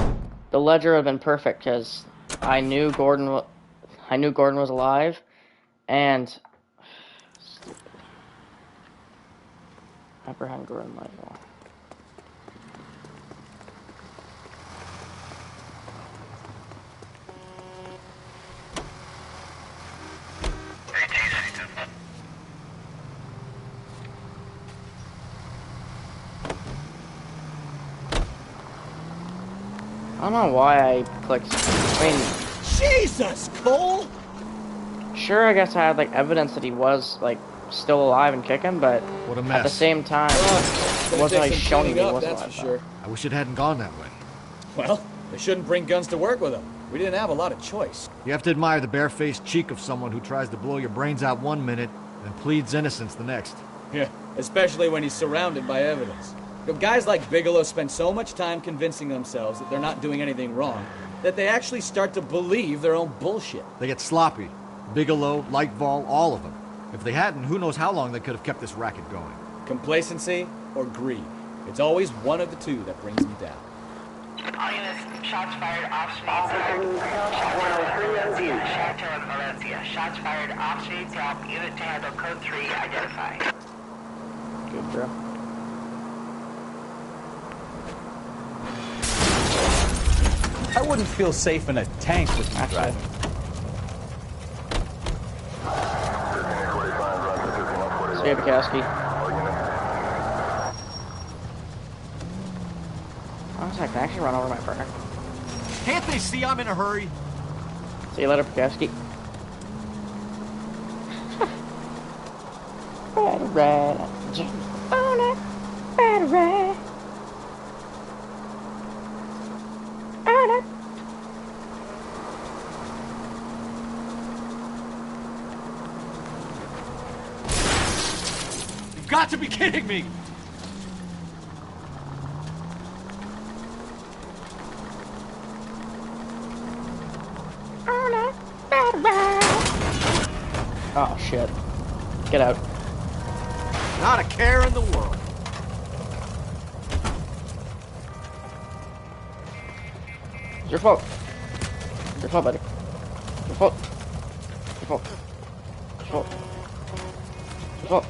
The ledger would have been perfect because I knew Gordon was alive, and Apprehend Gordon Lightfall. I don't know why I clicked. I mean, Jesus, Cole! Sure, I guess I had like evidence that he was like still alive and kicking, but What a at the mess. same time, it wasn't like showing me he wasn't alive. Sure. I wish it hadn't gone that way. Well, they shouldn't bring guns to work with them. We didn't have a lot of choice. You have to admire the barefaced cheek of someone who tries to blow your brains out one minute and pleads innocence the next. Yeah, especially when he's surrounded by evidence. You know, guys like Bigelow spend so much time convincing themselves that they're not doing anything wrong that they actually start to believe their own bullshit. They get sloppy. Bigelow, Lightfall, all of them. If they hadn't, who knows how long they could have kept this racket going. Complacency or greed. It's always one of the two that brings them down. All units, shots fired off street. Chateau and Valencia. Shots fired off street. Help unit to handle code 3 identify. Good, bro. I wouldn't feel safe in a tank with you driving. See you, Bukowski. Oh, I can actually run over my partner. Can't they see I'm in a hurry? See you later, Bukowski. You've got to be kidding me! Oh shit. Get out. Not a care in the world. It's your fault. It's your fault, buddy. Your fault. Your fault. Your fault. Your fault.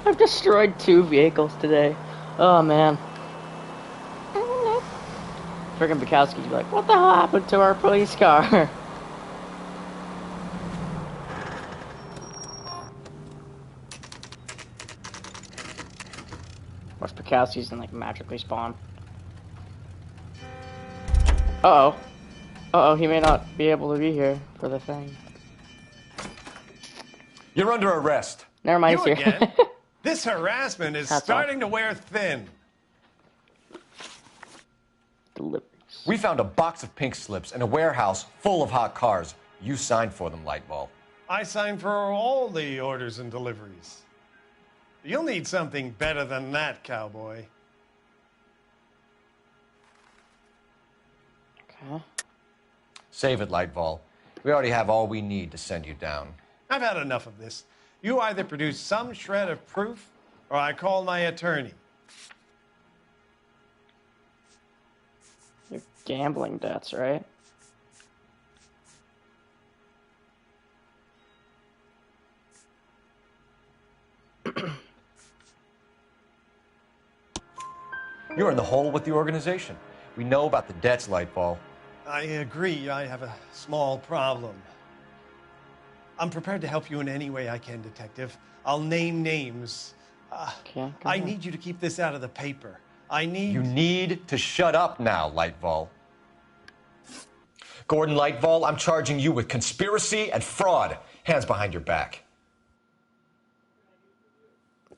I've destroyed 2 vehicles today. Oh man. Freaking Bukowski'd be like, what the hell happened to our police car? Or if Bukowski's can like magically spawn. Uh-oh. Uh-oh, he may not be able to be here for the thing. You're under arrest. Never mind, You he's here. again? This harassment is starting to wear thin. We found a box of pink slips in a warehouse full of hot cars. You signed for them, Lightball. I signed for all the orders and deliveries. You'll need something better than that, cowboy. Okay. Save it, Lightball. We already have all we need to send you down. I've had enough of this. You either produce some shred of proof, or I call my attorney. Your gambling debts, right? You're in the hole with the organization. We know about the debts, Lightball. I agree. I have a small problem. I'm prepared to help you in any way I can, Detective. I'll name names. I need you to keep this out of the paper. You need to shut up now, Lightball. Gordon Lightball, I'm charging you with conspiracy and fraud. Hands behind your back.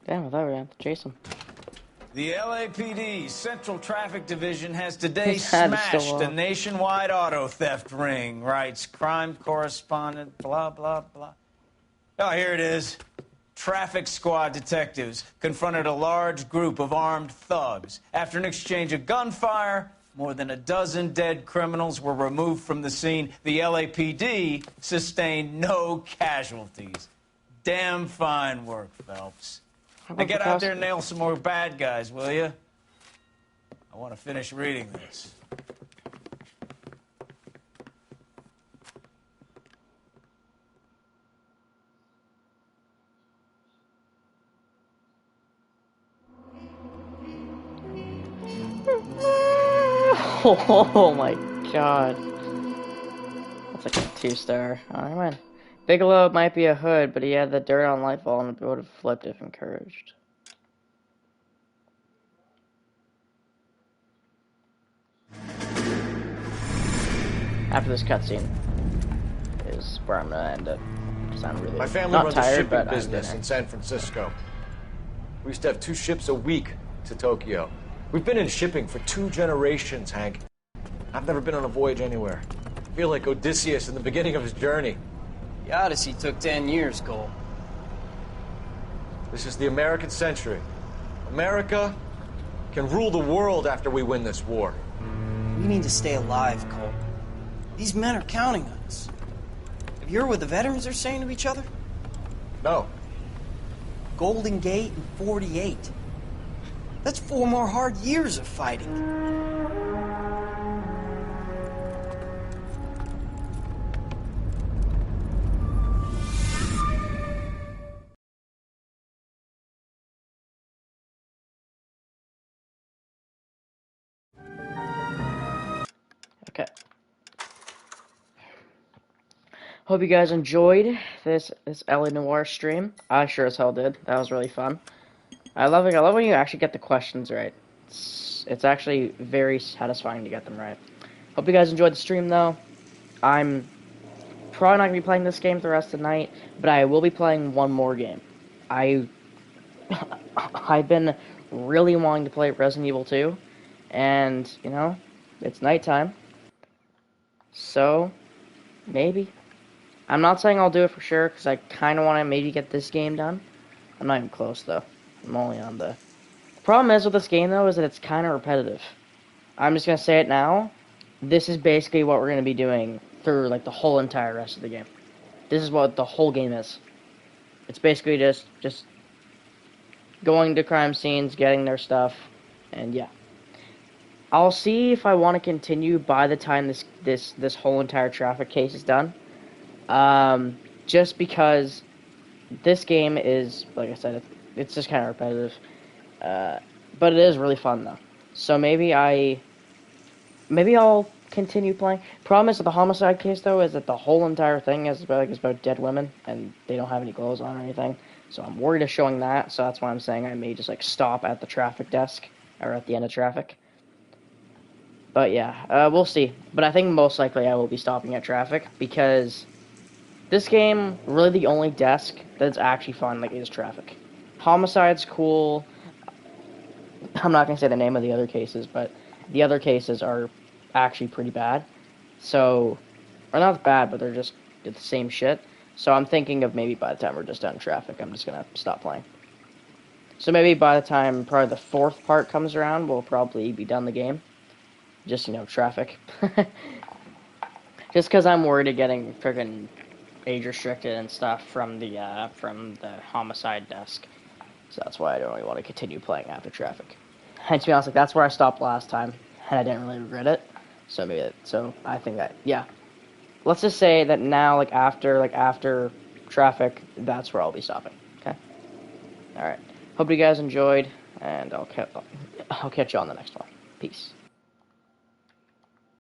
Damn, I thought we had to chase him. The LAPD Central Traffic Division has today His head is still smashed a up. nationwide auto theft ring, writes crime correspondent, blah, blah, blah. Oh, here it is. Traffic squad detectives confronted a large group of armed thugs. After an exchange of gunfire, more than a dozen dead criminals were removed from the scene. The LAPD sustained no casualties. Damn fine work, Phelps. Now get out there and nail some more bad guys, will you? I want to finish reading this. Oh my god. That's like a 2-star. Oh, never mind. Bigelow might be a hood, but he had the dirt on Lightfall and would have flipped if encouraged. After this cutscene is where I'm gonna end it. Because I'm really My family not runs tired, a shipping but business in San Francisco. We used to have 2 ships a week to Tokyo. We've been in shipping for 2 generations, Hank. I've never been on a voyage anywhere. I feel like Odysseus in the beginning of his journey. The Odyssey took 10 years, Cole. This is the American century. America can rule the world after we win this war. We need to stay alive, Cole. These men are counting on us. Have you heard what the veterans are saying to each other? No. Golden Gate and 48. That's 4 more hard years of fighting. Okay. Hope you guys enjoyed this L.A. Noire stream. I sure as hell did. That was really fun. I love when you actually get the questions right. It's actually very satisfying to get them right. Hope you guys enjoyed the stream though. I'm probably not gonna be playing this game the rest of the night, but I will be playing one more game. I've been really wanting to play Resident Evil 2, and you know, it's nighttime. So maybe. I'm not saying I'll do it for sure, because I kind of want to maybe get this game done. I'm not even close, though. I'm only on the... problem is with this game, though, is that it's kind of repetitive. I'm just going to say it now. This is basically what we're going to be doing through, like, the whole entire rest of the game. This is what the whole game is. It's basically just going to crime scenes, getting their stuff, and yeah. I'll see if I want to continue by the time this whole entire traffic case is done. Just because this game is, like I said, it's just kind of repetitive. But it is really fun, though. So maybe I maybe I'll continue playing. Problem is with the homicide case, though, is that the whole entire thing is about dead women, and they don't have any clothes on or anything. So I'm worried of showing that, so that's why I'm saying I may just, like, stop at the traffic desk, or at the end of traffic. But yeah, we'll see. But I think most likely I will be stopping at traffic, because this game, really the only desk that's actually fun, like, is traffic. Homicide's cool. I'm not going to say the name of the other cases, but the other cases are actually pretty bad. So, or not bad, but they're just the same shit. So I'm thinking of maybe by the time we're just done traffic, I'm just going to stop playing. So maybe by the time probably the fourth part comes around, we'll probably be done the game. Just, traffic. Just because I'm worried of getting friggin' age restricted and stuff from the homicide desk. So that's why I don't really want to continue playing after traffic. And to be honest, like, that's where I stopped last time, and I didn't really regret it. So I think that, yeah. Let's just say that now, after traffic, that's where I'll be stopping. Okay. All right. Hope you guys enjoyed, and I'll catch you on the next one. Peace.